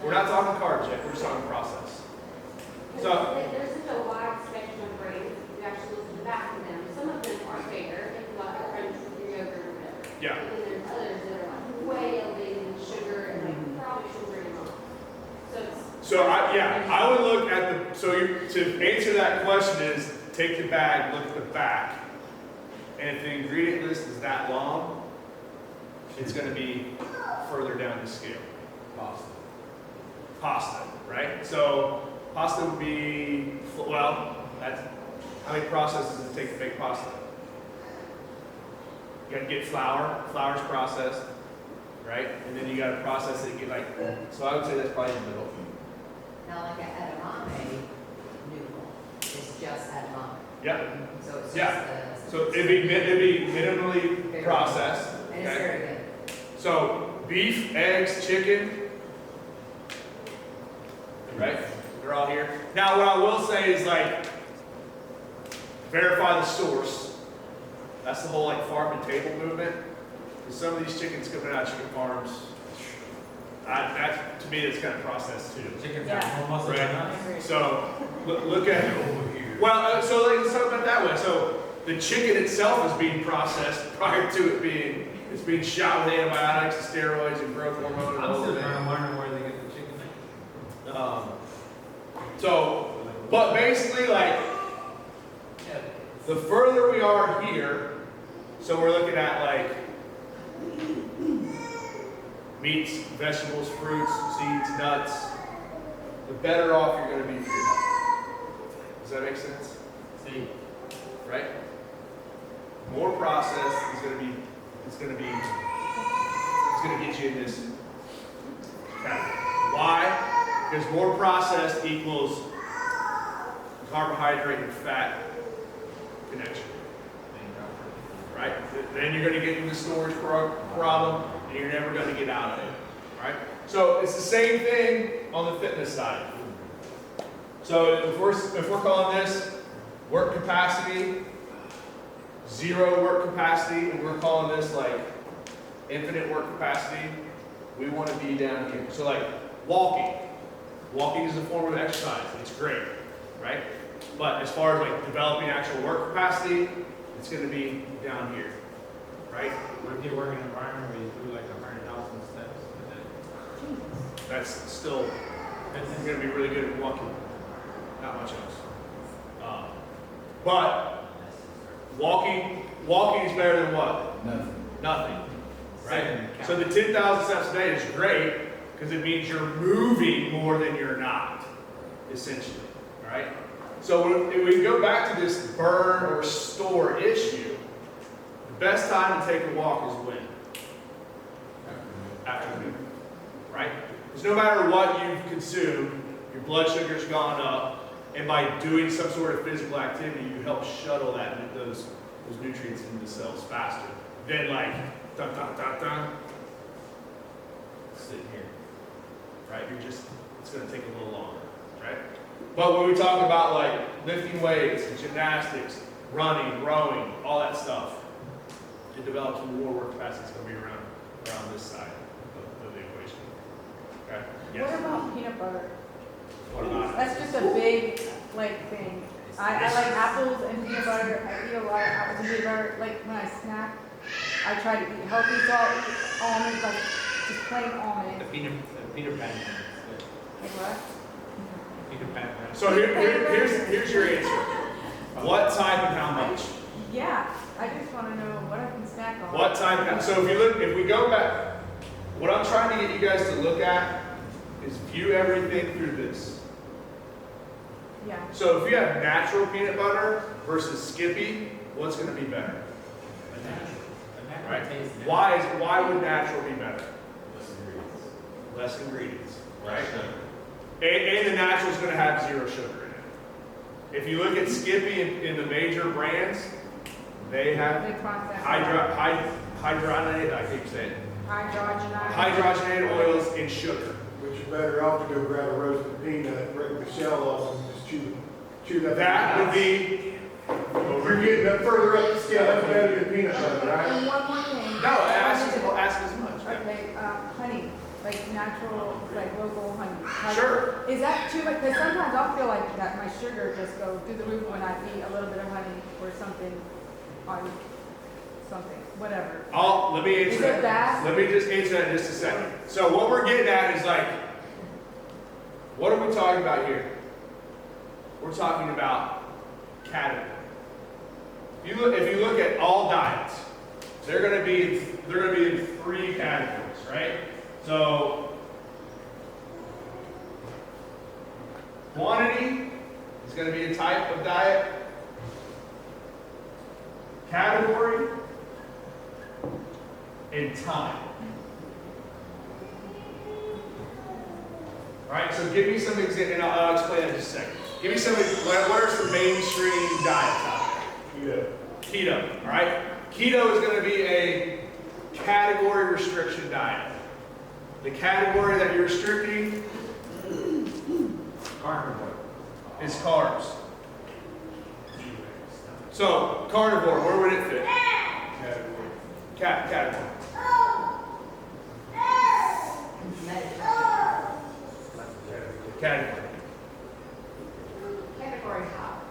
We're not talking carbs yet. We're just talking process. So. There's such a wide spectrum of brands. If you actually look at the back of them, some of them are fair, if you got the French with your yogurt or whatever. Yeah. And then there's others that are like way elevated in sugar and like probably shouldn't drink them all. So it's. I would look at to answer that question is take the bag, look at the back, and if the ingredient list is that long, it's going to be further down the scale. Pasta, right? So pasta would be, well, that's how many processes does it take to make pasta? You got to get flour. Flour's processed, right? And then you got to process it and get like. So I would say that's probably in the middle. Now, like an edamame noodle is just edamame. Yep. So it's just Yeah. the. So it'd be minimally processed. And it's Okay? very good. So beef, eggs, chicken, right? They're all here. Now, what I will say is like, verify the source. That's the whole like farm and table movement. Because some of these chickens coming out of chicken farms, that to me, it's kind of processed too. Chickens Yeah. have more muscle than Right. us. So look at well, so let's talk about it that way. So the chicken itself is being processed prior to it being it's being shot with antibiotics and steroids and growth hormone and I'm all still of trying that. to learn where they get the chicken. So, but basically, like the further we are here, so we're looking at like meats, vegetables, fruits, seeds, nuts. The better off you're going to be for your health. Does that make sense? See, Right? More processed is going to get you in this category. Why? Because more processed equals carbohydrate and fat connection. Right? Then you're going to get in the storage problem, and you're never going to get out of it. Right? So it's the same thing on the fitness side. So if we're calling this work capacity, zero work capacity, and we're calling this like infinite work capacity, we want to be down here. So like walking. Walking is a form of exercise. It's great, right? But as far as like developing actual work capacity, it's going to be down here, right? what if you work in an environment where you do like 100,000 steps a day? That's still, you're going to be really good at walking. Not much else. But walking is better than what? Nothing. Right? Second count. So the 10,000 steps a day is great because it means you're moving more than you're not, essentially. All right? So when we go back to this burn or store issue, the best time to take a walk is when? Afternoon. Right? Because no matter what you've consumed, your blood sugar's gone up, and by doing some sort of physical activity, you help shuttle those nutrients into the cells faster than like dun dun dun dun sitting here. Right? It's going to take a little longer. Right? But when we talk about like lifting weights, gymnastics, running, rowing, all that stuff, it develops more work capacity. It's going to be around this side of the equation. Okay? Yes. What about peanut butter? What about it? That's just a big, like, thing. I like apples and peanut butter. I eat a lot of apples and peanut butter. Like, when I snack, I try to eat healthy, so I'll eat almonds, like, just plain almonds. The Peter Pan. Like what? Peter Pan. So here's your answer. What type and how much? Yeah, I just want to know what I can snack on. What type and how? So if we go back, what I'm trying to get you guys to look at is view everything through this. Yeah. So if you have natural peanut butter versus Skippy, what's going to be better? Right? Why would natural be better? Less ingredients, right? And the natural is going to have zero sugar in it. If you look at Skippy in the major brands, they have They process hydrogenated, I think you say it, hydrogenated. hydrogenated oils and sugar. Which is better off to go grab a roasted peanut, break the shell off, and just chew that. That would be over You're here. getting up further up the scale, that's better than peanut butter, right? And one more thing. No, ask as much. Yeah. Okay, honey, like natural, like local honey. Sure. Is that too much? Because sometimes I'll feel like that my sugar just goes through the roof when I eat a little bit of honey or something on something, whatever. Let me answer Is it that. bad? Let me just answer that in just a second. So what we're getting at is like, what are we talking about here? We're talking about category. If you look at all diets, they're going to be in three categories, right? So quantity is going to be a type of diet. Category and time. All right, so give me some examples, and I'll explain that in just a second. Give me some, what are some mainstream diets out Keto, all right? Keto is going to be a category restriction diet. The category that you're restricting Carnivore. is carbs. So, carnivore, where would it fit? Category. Category. Category how?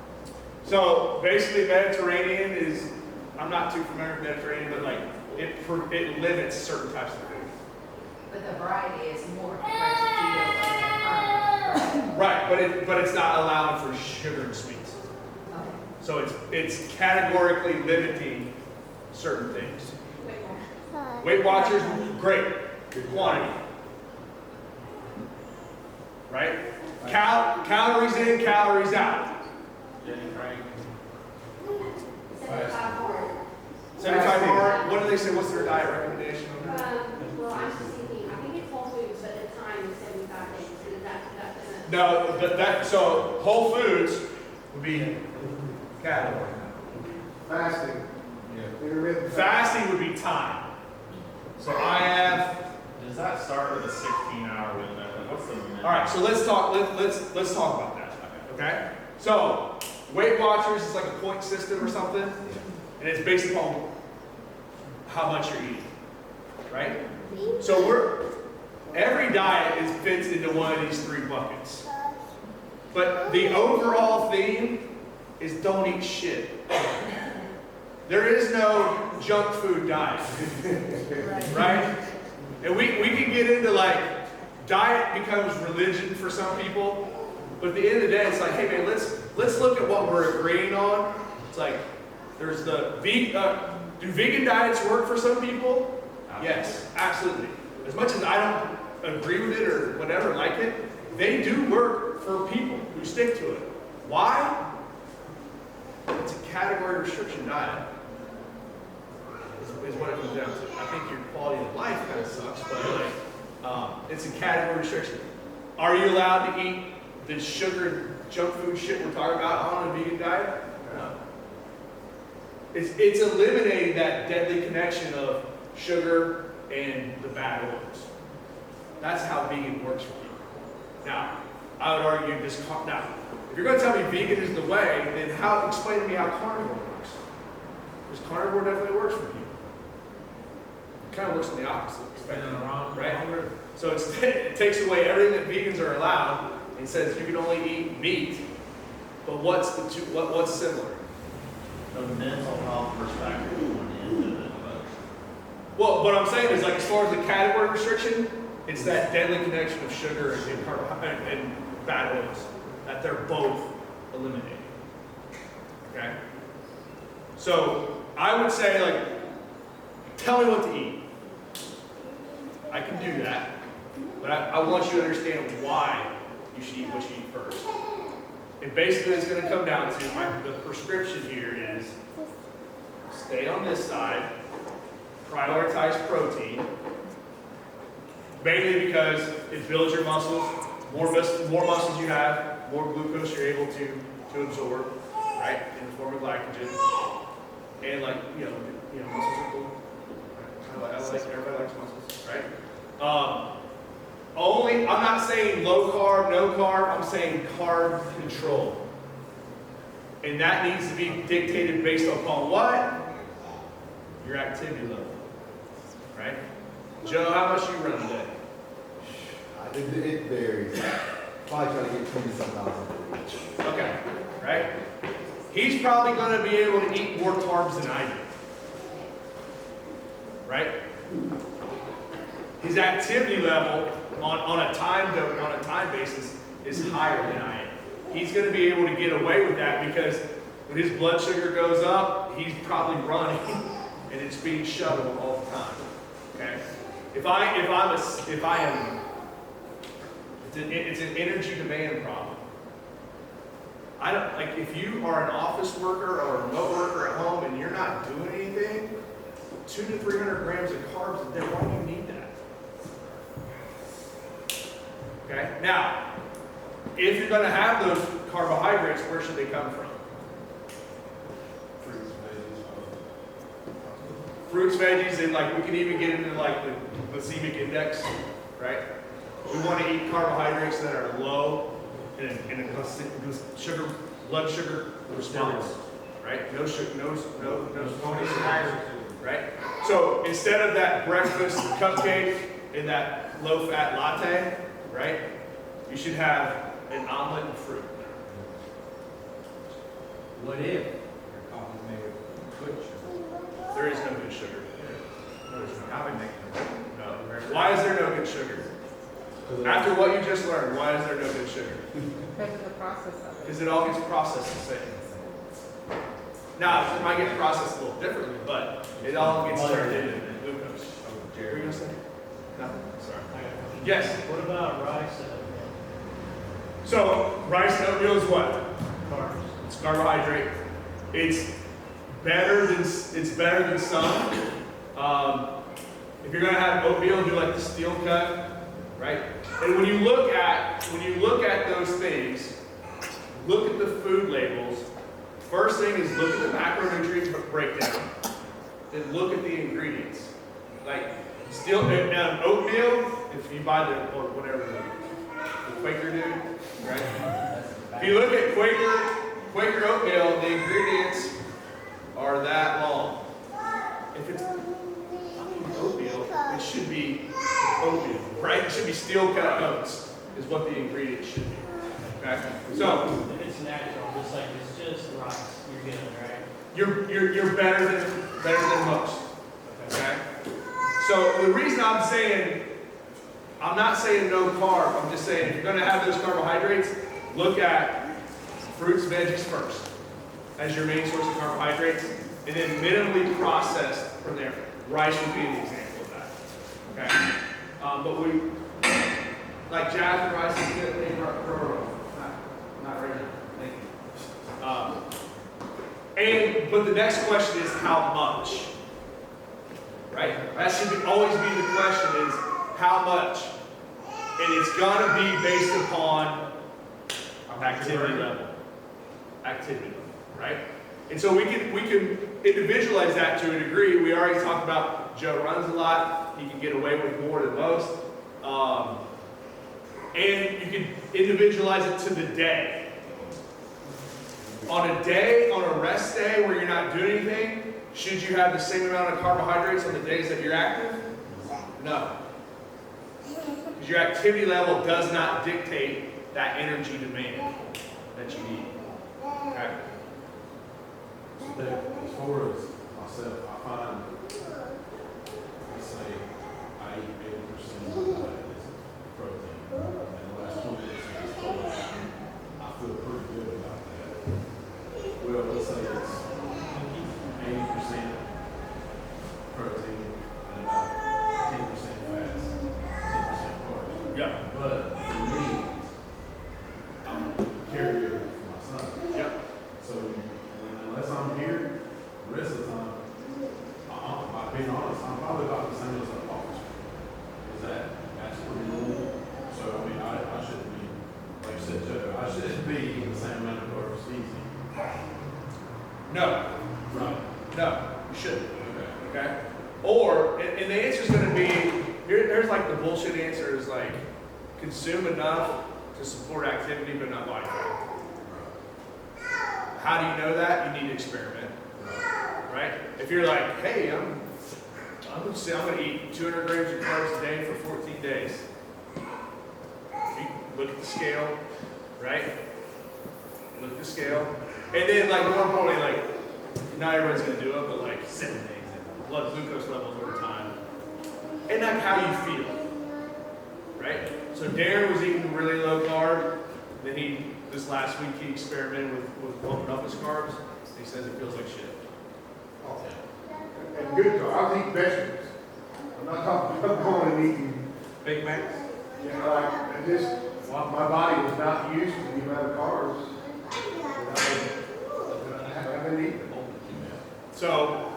So basically Mediterranean is, I'm not too familiar with Mediterranean, but like it limits certain types of food. But the variety is more compared to keto and Right, but it's not allowing for sugar and sweets. okay. So it's categorically limiting certain things. Weight Watchers, great, good quantity. Right? Calories in, calories out. Jenny Frank. 75 hard. 75 hard. What do they say? What's their diet recommendation? Well, I'm just thinking, I think it's whole foods, but the time is 75 days, and that's No, so whole foods would be category. Fasting, Yeah. intermittent Fasting would be time. So I have. Does that start with a 16-hour window? What's the limit? All right. So let's talk. Let's talk about that. Okay. So Weight Watchers is like a point system or something, and it's based upon how much you're eating, right? So every diet fits into one of these three buckets. But the overall theme is don't eat shit. There is no junk food diet, right? And we can get into like, diet becomes religion for some people, but at the end of the day, it's like, hey man, let's look at what we're agreeing on. It's like, there's the do vegan diets work for some people? Yes, absolutely. As much as I don't agree with it or whatever, like it, they do work for people who stick to it. Why? It's a category restriction diet, is what it comes down to. I think your quality of life kind of sucks, but like, it's a category restriction. Are you allowed to eat the sugar and junk food shit we're talking about on a vegan diet? No. It's eliminating that deadly connection of sugar and the bad oils. That's how vegan works for people. Now, I would argue now, if you're going to tell me vegan is the way, then explain to me how carnivore works. Because carnivore definitely works for people. It kind of works in the opposite. Spending the wrong Right? So it takes away everything that vegans are allowed and says you can only eat meat. But what's similar? From a mental health perspective, going into the emotion. Well, what I'm saying is, like, as far as the category restriction, it's that deadly connection of sugar and bad oils that they're both eliminating. Okay? So I would say, like, tell me what to eat. I can do that, but I want you to understand why you should eat what you eat first. And basically, it's going to come down to the prescription here is stay on this side, prioritize protein, mainly because it builds your muscles. More muscles you have, more glucose you're able to absorb, right, in the form of glycogen. And like muscles are cool. I like everybody likes muscles, right? I'm not saying low carb, no carb, I'm saying carb control. And that needs to be dictated based upon what? Your activity level. Right? Joe, how much you run a day? It varies. Probably try to get 20-some thousand. Okay, right? He's probably going to be able to eat more carbs than I do. Right? His activity level on a time basis is higher than I am. He's going to be able to get away with that because when his blood sugar goes up, he's probably running and it's being shuttled all the time. Okay? It's an energy demand problem. I don't like if you are an office worker or a remote worker at home and you're not doing anything, 200 to 300 grams of carbs a day, why do you need that? Okay? Now, if you're going to have those carbohydrates, where should they come from? Fruits. fruits, veggies, and like we can even get into like the glycemic index, right? We want to eat carbohydrates that are low in a sugar, blood sugar response, right? No sugar, no sugar, right? So instead of that breakfast cupcake and that low-fat latte, right? You should have an omelet and fruit. What if your coffee's made with good sugar? There is no good sugar. I've been making No. Why is there no good sugar? After what you just learned, why is there no good sugar? Because of the process of it. Because it all gets processed the same. Now, it might get processed a little differently, but it all gets turned into glucose. What were you going to say? Nothing. Sorry. Yes? What about rice and oatmeal? So, rice and oatmeal is what? Carbs. It's carbohydrate. It's better than some. If you're gonna have oatmeal, do like the steel cut, right? And when you look at those things, look at the food labels. First thing is look at the macronutrient breakdown. Then look at the ingredients. Like oatmeal, if you buy or whatever the Quaker do, right? If you look at Quaker oatmeal, the ingredients are that long. If it's oatmeal, it should be oatmeal, right? It should be steel cut oats, is what the ingredients should be. Okay? So If it's natural, just like it's just rice, you're good, right? you're better than most. Okay? So the reason I'm not saying no carb, I'm just saying if you're gonna have those carbohydrates, look at fruits, veggies first as your main source of carbohydrates, and then minimally processed from there. Rice would be an example of that. Okay? But we, like jasmine rice is good, not right now. Thank you. But the next question is how much? Right? That should always be the question is how much? And it's gonna be based upon activity level. Activity level, right? And so we can individualize that to a degree. We already talked about Joe runs a lot. He can get away with more than most. And you can individualize it to the day. On a rest day where you're not doing anything, should you have the same amount of carbohydrates on the days that you're active? No. Because your activity level does not dictate that energy demand that you need. Okay? So that, as far as myself, I find, let's say, I eat 80% of my diet is protein, and the last 20% is carbohydrate. I feel pretty good about that. Well, let's say it's 80% protein and about 10% fats, 10% carbs. Yeah. But for me, I'm a caregiver for my son. Yep. So unless I'm here, the rest of the time, by being honest, I'm probably about the same as an officer. That's pretty normal. So I mean, I shouldn't be, like you said, Joe, I shouldn't be eating the same amount of carbs he's eating. No. Right. No, you shouldn't. Okay. Okay? Or, and the answer is going to be, here's like the bullshit answer is like, consume enough to support activity but not body fat. How do you know that? You need to experiment. Right? If you're like, hey, I'm going to eat 200 grams of carbs a day for 14 days. You look at the scale, right? Look at the scale. And then, like, more importantly, like, not everyone's going to do it, but like 7 days, blood glucose levels over time. And that's how you feel. Right? So Darren was eating really low carb. Then this last week, he experimented with bumping up his carbs. He says it feels like shit. And good, though. I'll eat vegetables. I'm not talking about going and eating Big Macs? Yeah, like, I just, my body was not used to the amount of carbs that I've been eating. So,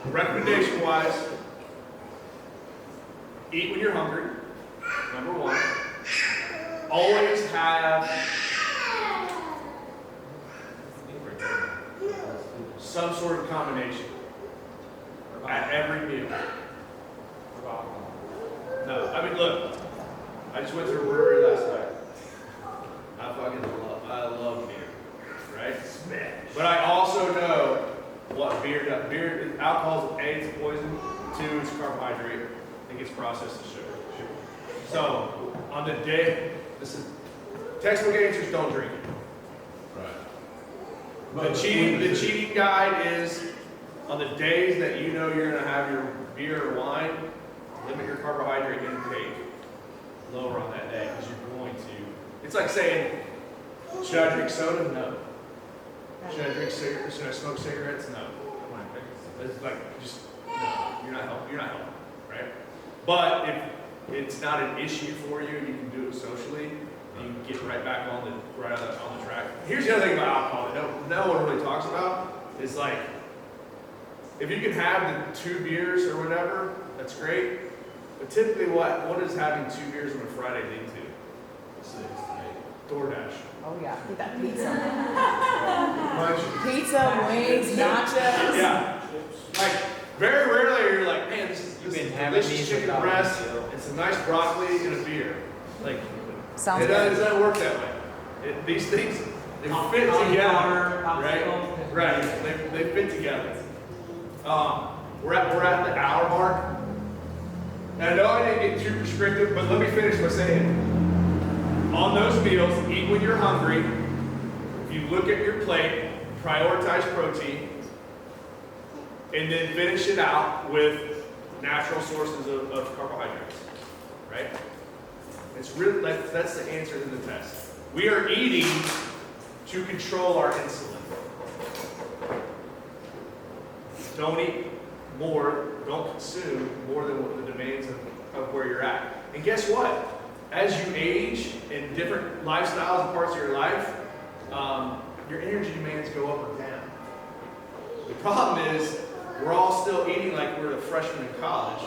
recommendation-wise, eat when you're hungry, number one. Always have some sort of combination. at every meal. No, I mean, look, I just went to a brewery last night. I love beer, right? But I also know what beer does. Beer, alcohol is A, it's poison. 2, it's carbohydrate. It gets processed to sugar. So on the day, this is textbook answers: don't drink it. Right. The cheating guide is on the days that you know you're gonna have your beer or wine, limit your carbohydrate intake lower on that day because you're going to. It's like saying, should I drink soda? No. Should I drink cigarettes? Should I smoke cigarettes? No. It's like just no. You're not helping, right? But if it's not an issue for you, you can do it socially. And you can get right back on the track. Here's the other thing about alcohol that no one really talks about is like, if you can have the 2 beers or whatever, that's great. But typically, what is having 2 beers on a Friday lead to? 6, 8. DoorDash. Oh, yeah. Get that pizza. Munch. Pizza, wings, nachos. Yeah. Like, very rarely you're like, man, this is You've been having delicious these chicken without breast me, and some nice broccoli and a beer. Like, Sounds it good. doesn't work that way. These things, they fit together, right? Right. They fit together. We're at the hour mark. And I know I didn't get too prescriptive, but let me finish by saying, on those meals, eat when you're hungry. If you look at your plate, prioritize protein, and then finish it out with natural sources of carbohydrates, right? It's really, that's the answer to the test. We are eating to control our insulin. Don't eat more, don't consume more than what the demands of where you're at. And guess what? As you age in different lifestyles and parts of your life, your energy demands go up or down. The problem is, we're all still eating like we're a freshman in college,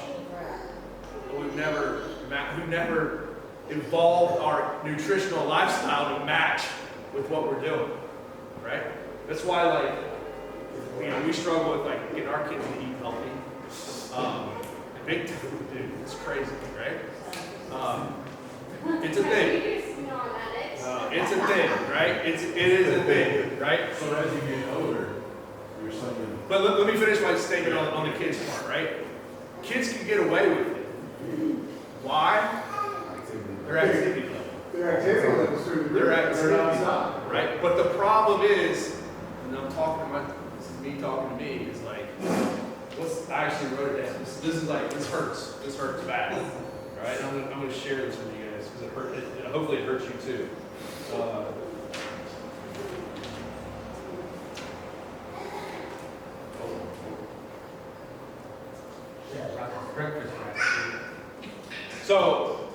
but we've never evolved our nutritional lifestyle to match with what we're doing, right? That's why, like, we struggle with like getting our kids to eat healthy. Big time, dude, it's crazy, right? It's a thing. It's a thing, right? It is a thing, right? So as you get older, you're saying. But let me finish my statement on the kids part, right? Kids can get away with it. Why? Their activity level. Their activity levels through the roof. Their activity They're level, outside. right? But the problem is, and I'm talking to this is me talking to me, is like, I actually wrote it down. This hurts. This hurts bad. All right, I'm gonna share this with you guys because it hurt. Hopefully it hurts you too. Breakfast. So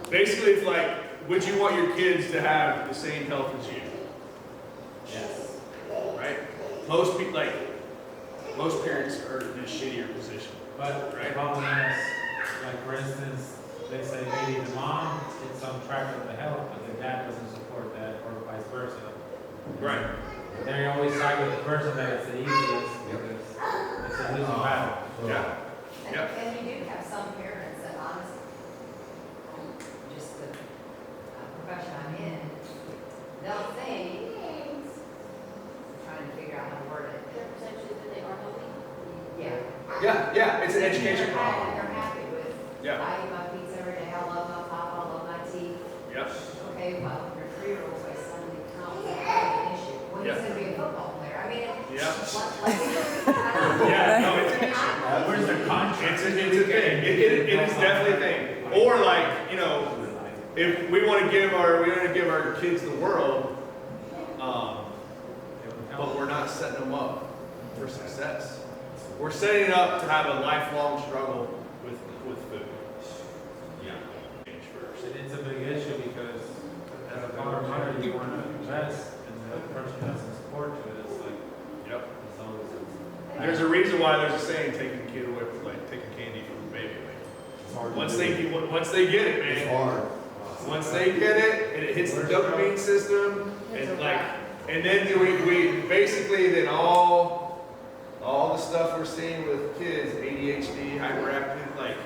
basically, it's like, would you want your kids to have the same health as you? Yes. Right? Most people, like most parents, are in a shittier position. But the problem is, like for instance, they say maybe the mom gets on track with the health, but the dad doesn't support that, or vice versa. Right. They always side with the person that it's the easiest because it's a losing battle. Yeah. And, Yep. and you do have some parents that honestly, just the profession I'm in, they'll think, I'm trying to figure out how to word it. Their perception that they are healthy. Yeah. Yeah. It's an education They're problem. happy with, Yeah. I eat my pizza every day, I love my pop, I love my tea. Yep. Okay, well, your 3-year-old boy suddenly comes and has an issue. Well, he's Yeah. gonna be a football player. I mean, Yeah. like, Yeah. No, it's an issue. Where's the contract? It's a thing. It is definitely a thing. Or like, if we want to give our kids the world, but we're not setting them up for success. We're setting up to have a lifelong struggle with food. Yeah. Change first. And it's a big issue because as a father or mother, you want to invest and the person doesn't support you. It's like, Yep. it's always There's a reason why there's a saying, taking a kid away from, like, taking candy from a baby. It's hard. Once they get it, It's man. hard. Once they get it, and it hits the dopamine system, and like, and then we basically then all the stuff we're seeing with kids, ADHD, hyperactive, like,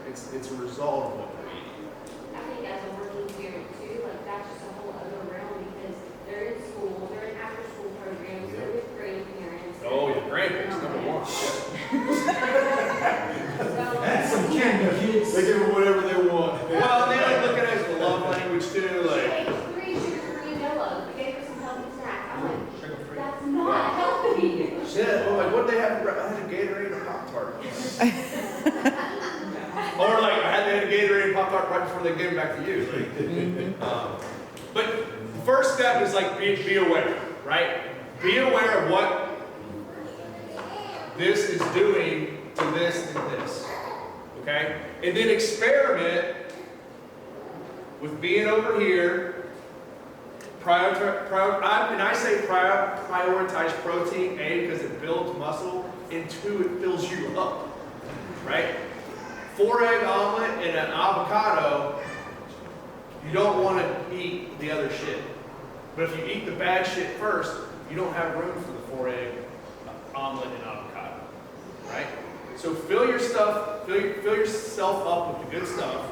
it's a result of what they're eating. I think as a working parent too, like that's just a whole other realm because they're in school, they're in after school programs, they're with grandparents. Oh, yeah, grandparents, number one. That's some candy kids. They give them whatever they want. Well, they don't look at it as a love language too, like, Hey, 3 sugar-free yellow, we gave her some healthy snacks. I'm like, Sugar-free. that's not healthy. shit, well, like, what'd they have? I had a Gatorade and a Pop-Tart. Or like, I had a Gatorade and Pop-Tart right before they gave it back to you. Like, but the first step is like, be aware, right? Be aware of what this is doing to this and this, okay? And then experiment with being over here. And I say prioritize protein, A, because it builds muscle, and 2, it fills you up, right? 4-egg omelet and an avocado, you don't want to eat the other shit. But if you eat the bad shit first, you don't have room for the 4-egg omelet and avocado, right? So fill yourself up with the good stuff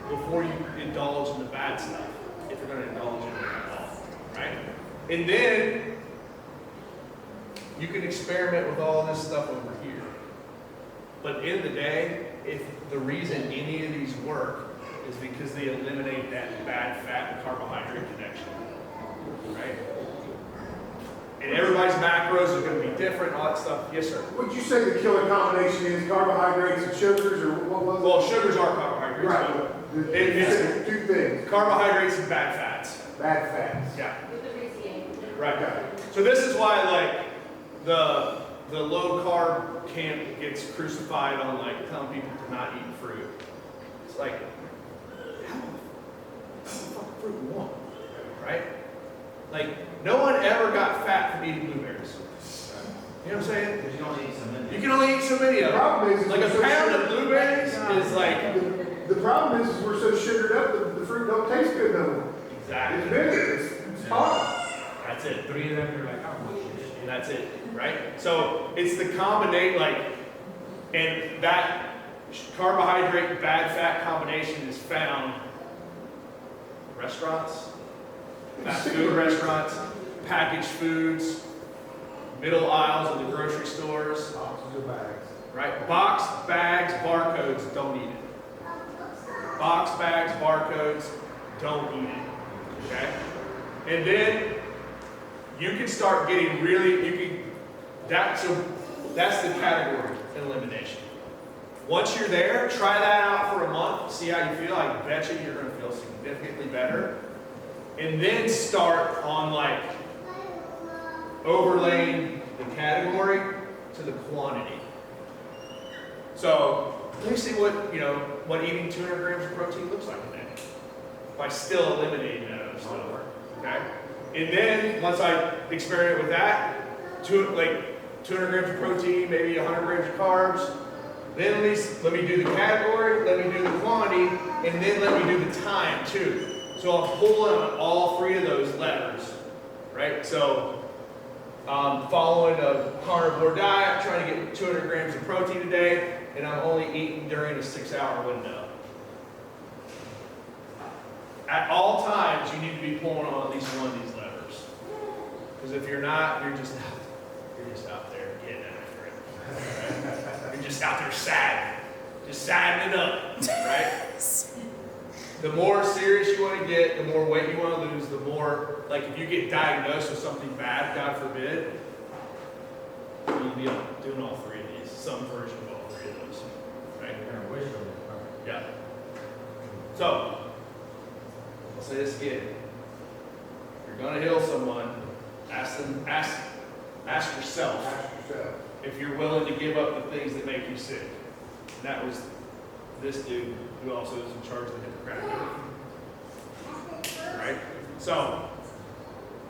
before you indulge in the bad stuff, if you're going to indulge in it at all, right? And then you can experiment with all this stuff over here. But in the day, if the reason any of these work is because they eliminate that bad fat and carbohydrate connection, right? And everybody's macros are going to be different, all that stuff. Yes, sir. Would you say the killer combination is carbohydrates and sugars, or what was it? Well, sugars are carbohydrates. Right. But It's 2 things. carbohydrates and bad fats. Bad fats. Yeah. With the Reese. Right. So this is why, like, the low carb camp gets crucified on like telling people to not eat fruit. It's like, how the fuck fruit you want, right? Like, no one ever got fat from eating blueberries. You know what I'm saying? Because you don't eat so many. You can only eat so many of The them. problem is, Like a pound of blueberries is like, the problem is we're so sugared up, the fruit don't taste good no more. It's exactly. bitter, it's hard. That's it. 3 of them, you're like, how much? And that's it, right? So it's the combination, like, and that carbohydrate bad fat combination is found in restaurants, fast food restaurants, packaged foods, middle aisles of the grocery stores, Boxes of bags. right? Box, bags, barcodes, don't eat it. Box, bags, barcodes, don't eat it, okay? And then you can start getting really, that's the category elimination. Once you're there, try that out for a month, see how you feel. I bet you you're going to feel significantly better. And then start on like overlaying the category to the quantity. So let me see what eating 200 grams of protein looks like a day by still eliminating that other stuff. Okay. And then once I experiment with that, 200 grams of protein, maybe 100 grams of carbs, then at least let me do the category, let me do the quantity, and then let me do the time too. So I'm pulling on all 3 of those levers, right? So following a carnivore diet, trying to get 200 grams of protein a day, and I'm only eating during a 6-hour window. At all times, you need to be pulling on at least one of these levers. Because if you're not, you're just out there getting after it. Right? You're just out there just sadding it up, right? The more serious you want to get, the more weight you want to lose, the more, like if you get diagnosed with something bad, God forbid, you need to be doing all 3 of these, some version of all 3 of those, right? You're gonna wish them. Yeah. So, I'll say this again. If you're going to heal someone, ask yourself Ask yourself. if you're willing to give up the things that make you sick. And that was this dude who also is in charge of the Hippocratic Oath. Right? So,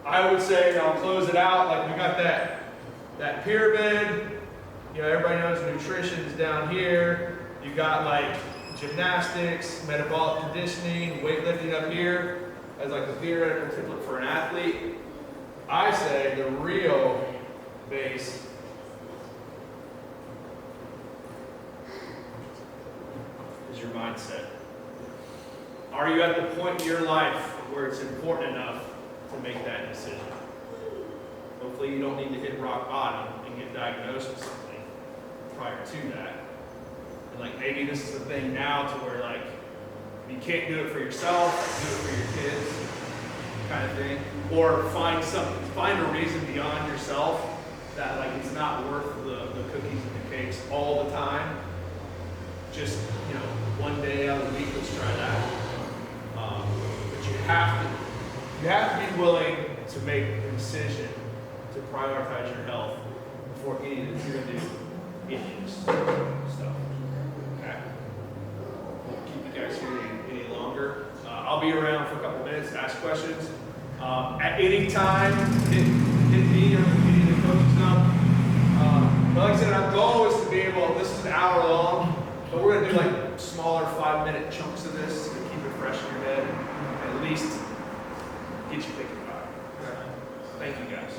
I would say, and I'll close it out, like we got that pyramid. Everybody knows nutrition is down here. You got like gymnastics, metabolic conditioning, weightlifting up here as like the theoretical template for an athlete. I say the real base your mindset? Are you at the point in your life where it's important enough to make that decision? Hopefully you don't need to hit rock bottom and get diagnosed with something prior to that. And like maybe this is the thing now to where like you can't do it for yourself, do it for your kids, kind of thing. Or find a reason beyond yourself that like it's not worth the cookies and the cakes all the time. Just, one day out of the week, let's try that. But you have to be willing to make a decision to prioritize your health before you're going to do any of this stuff. Okay? Won't keep you guys here any longer. I'll be around for a couple minutes to ask questions. At any time, hit me or any of the coaches up. But like I said, our goal is to be able, this is an hour long, but we're going to do like smaller 5-minute chunks of this to keep it fresh in your head, at least get you thinking about it. Okay? Thank you guys.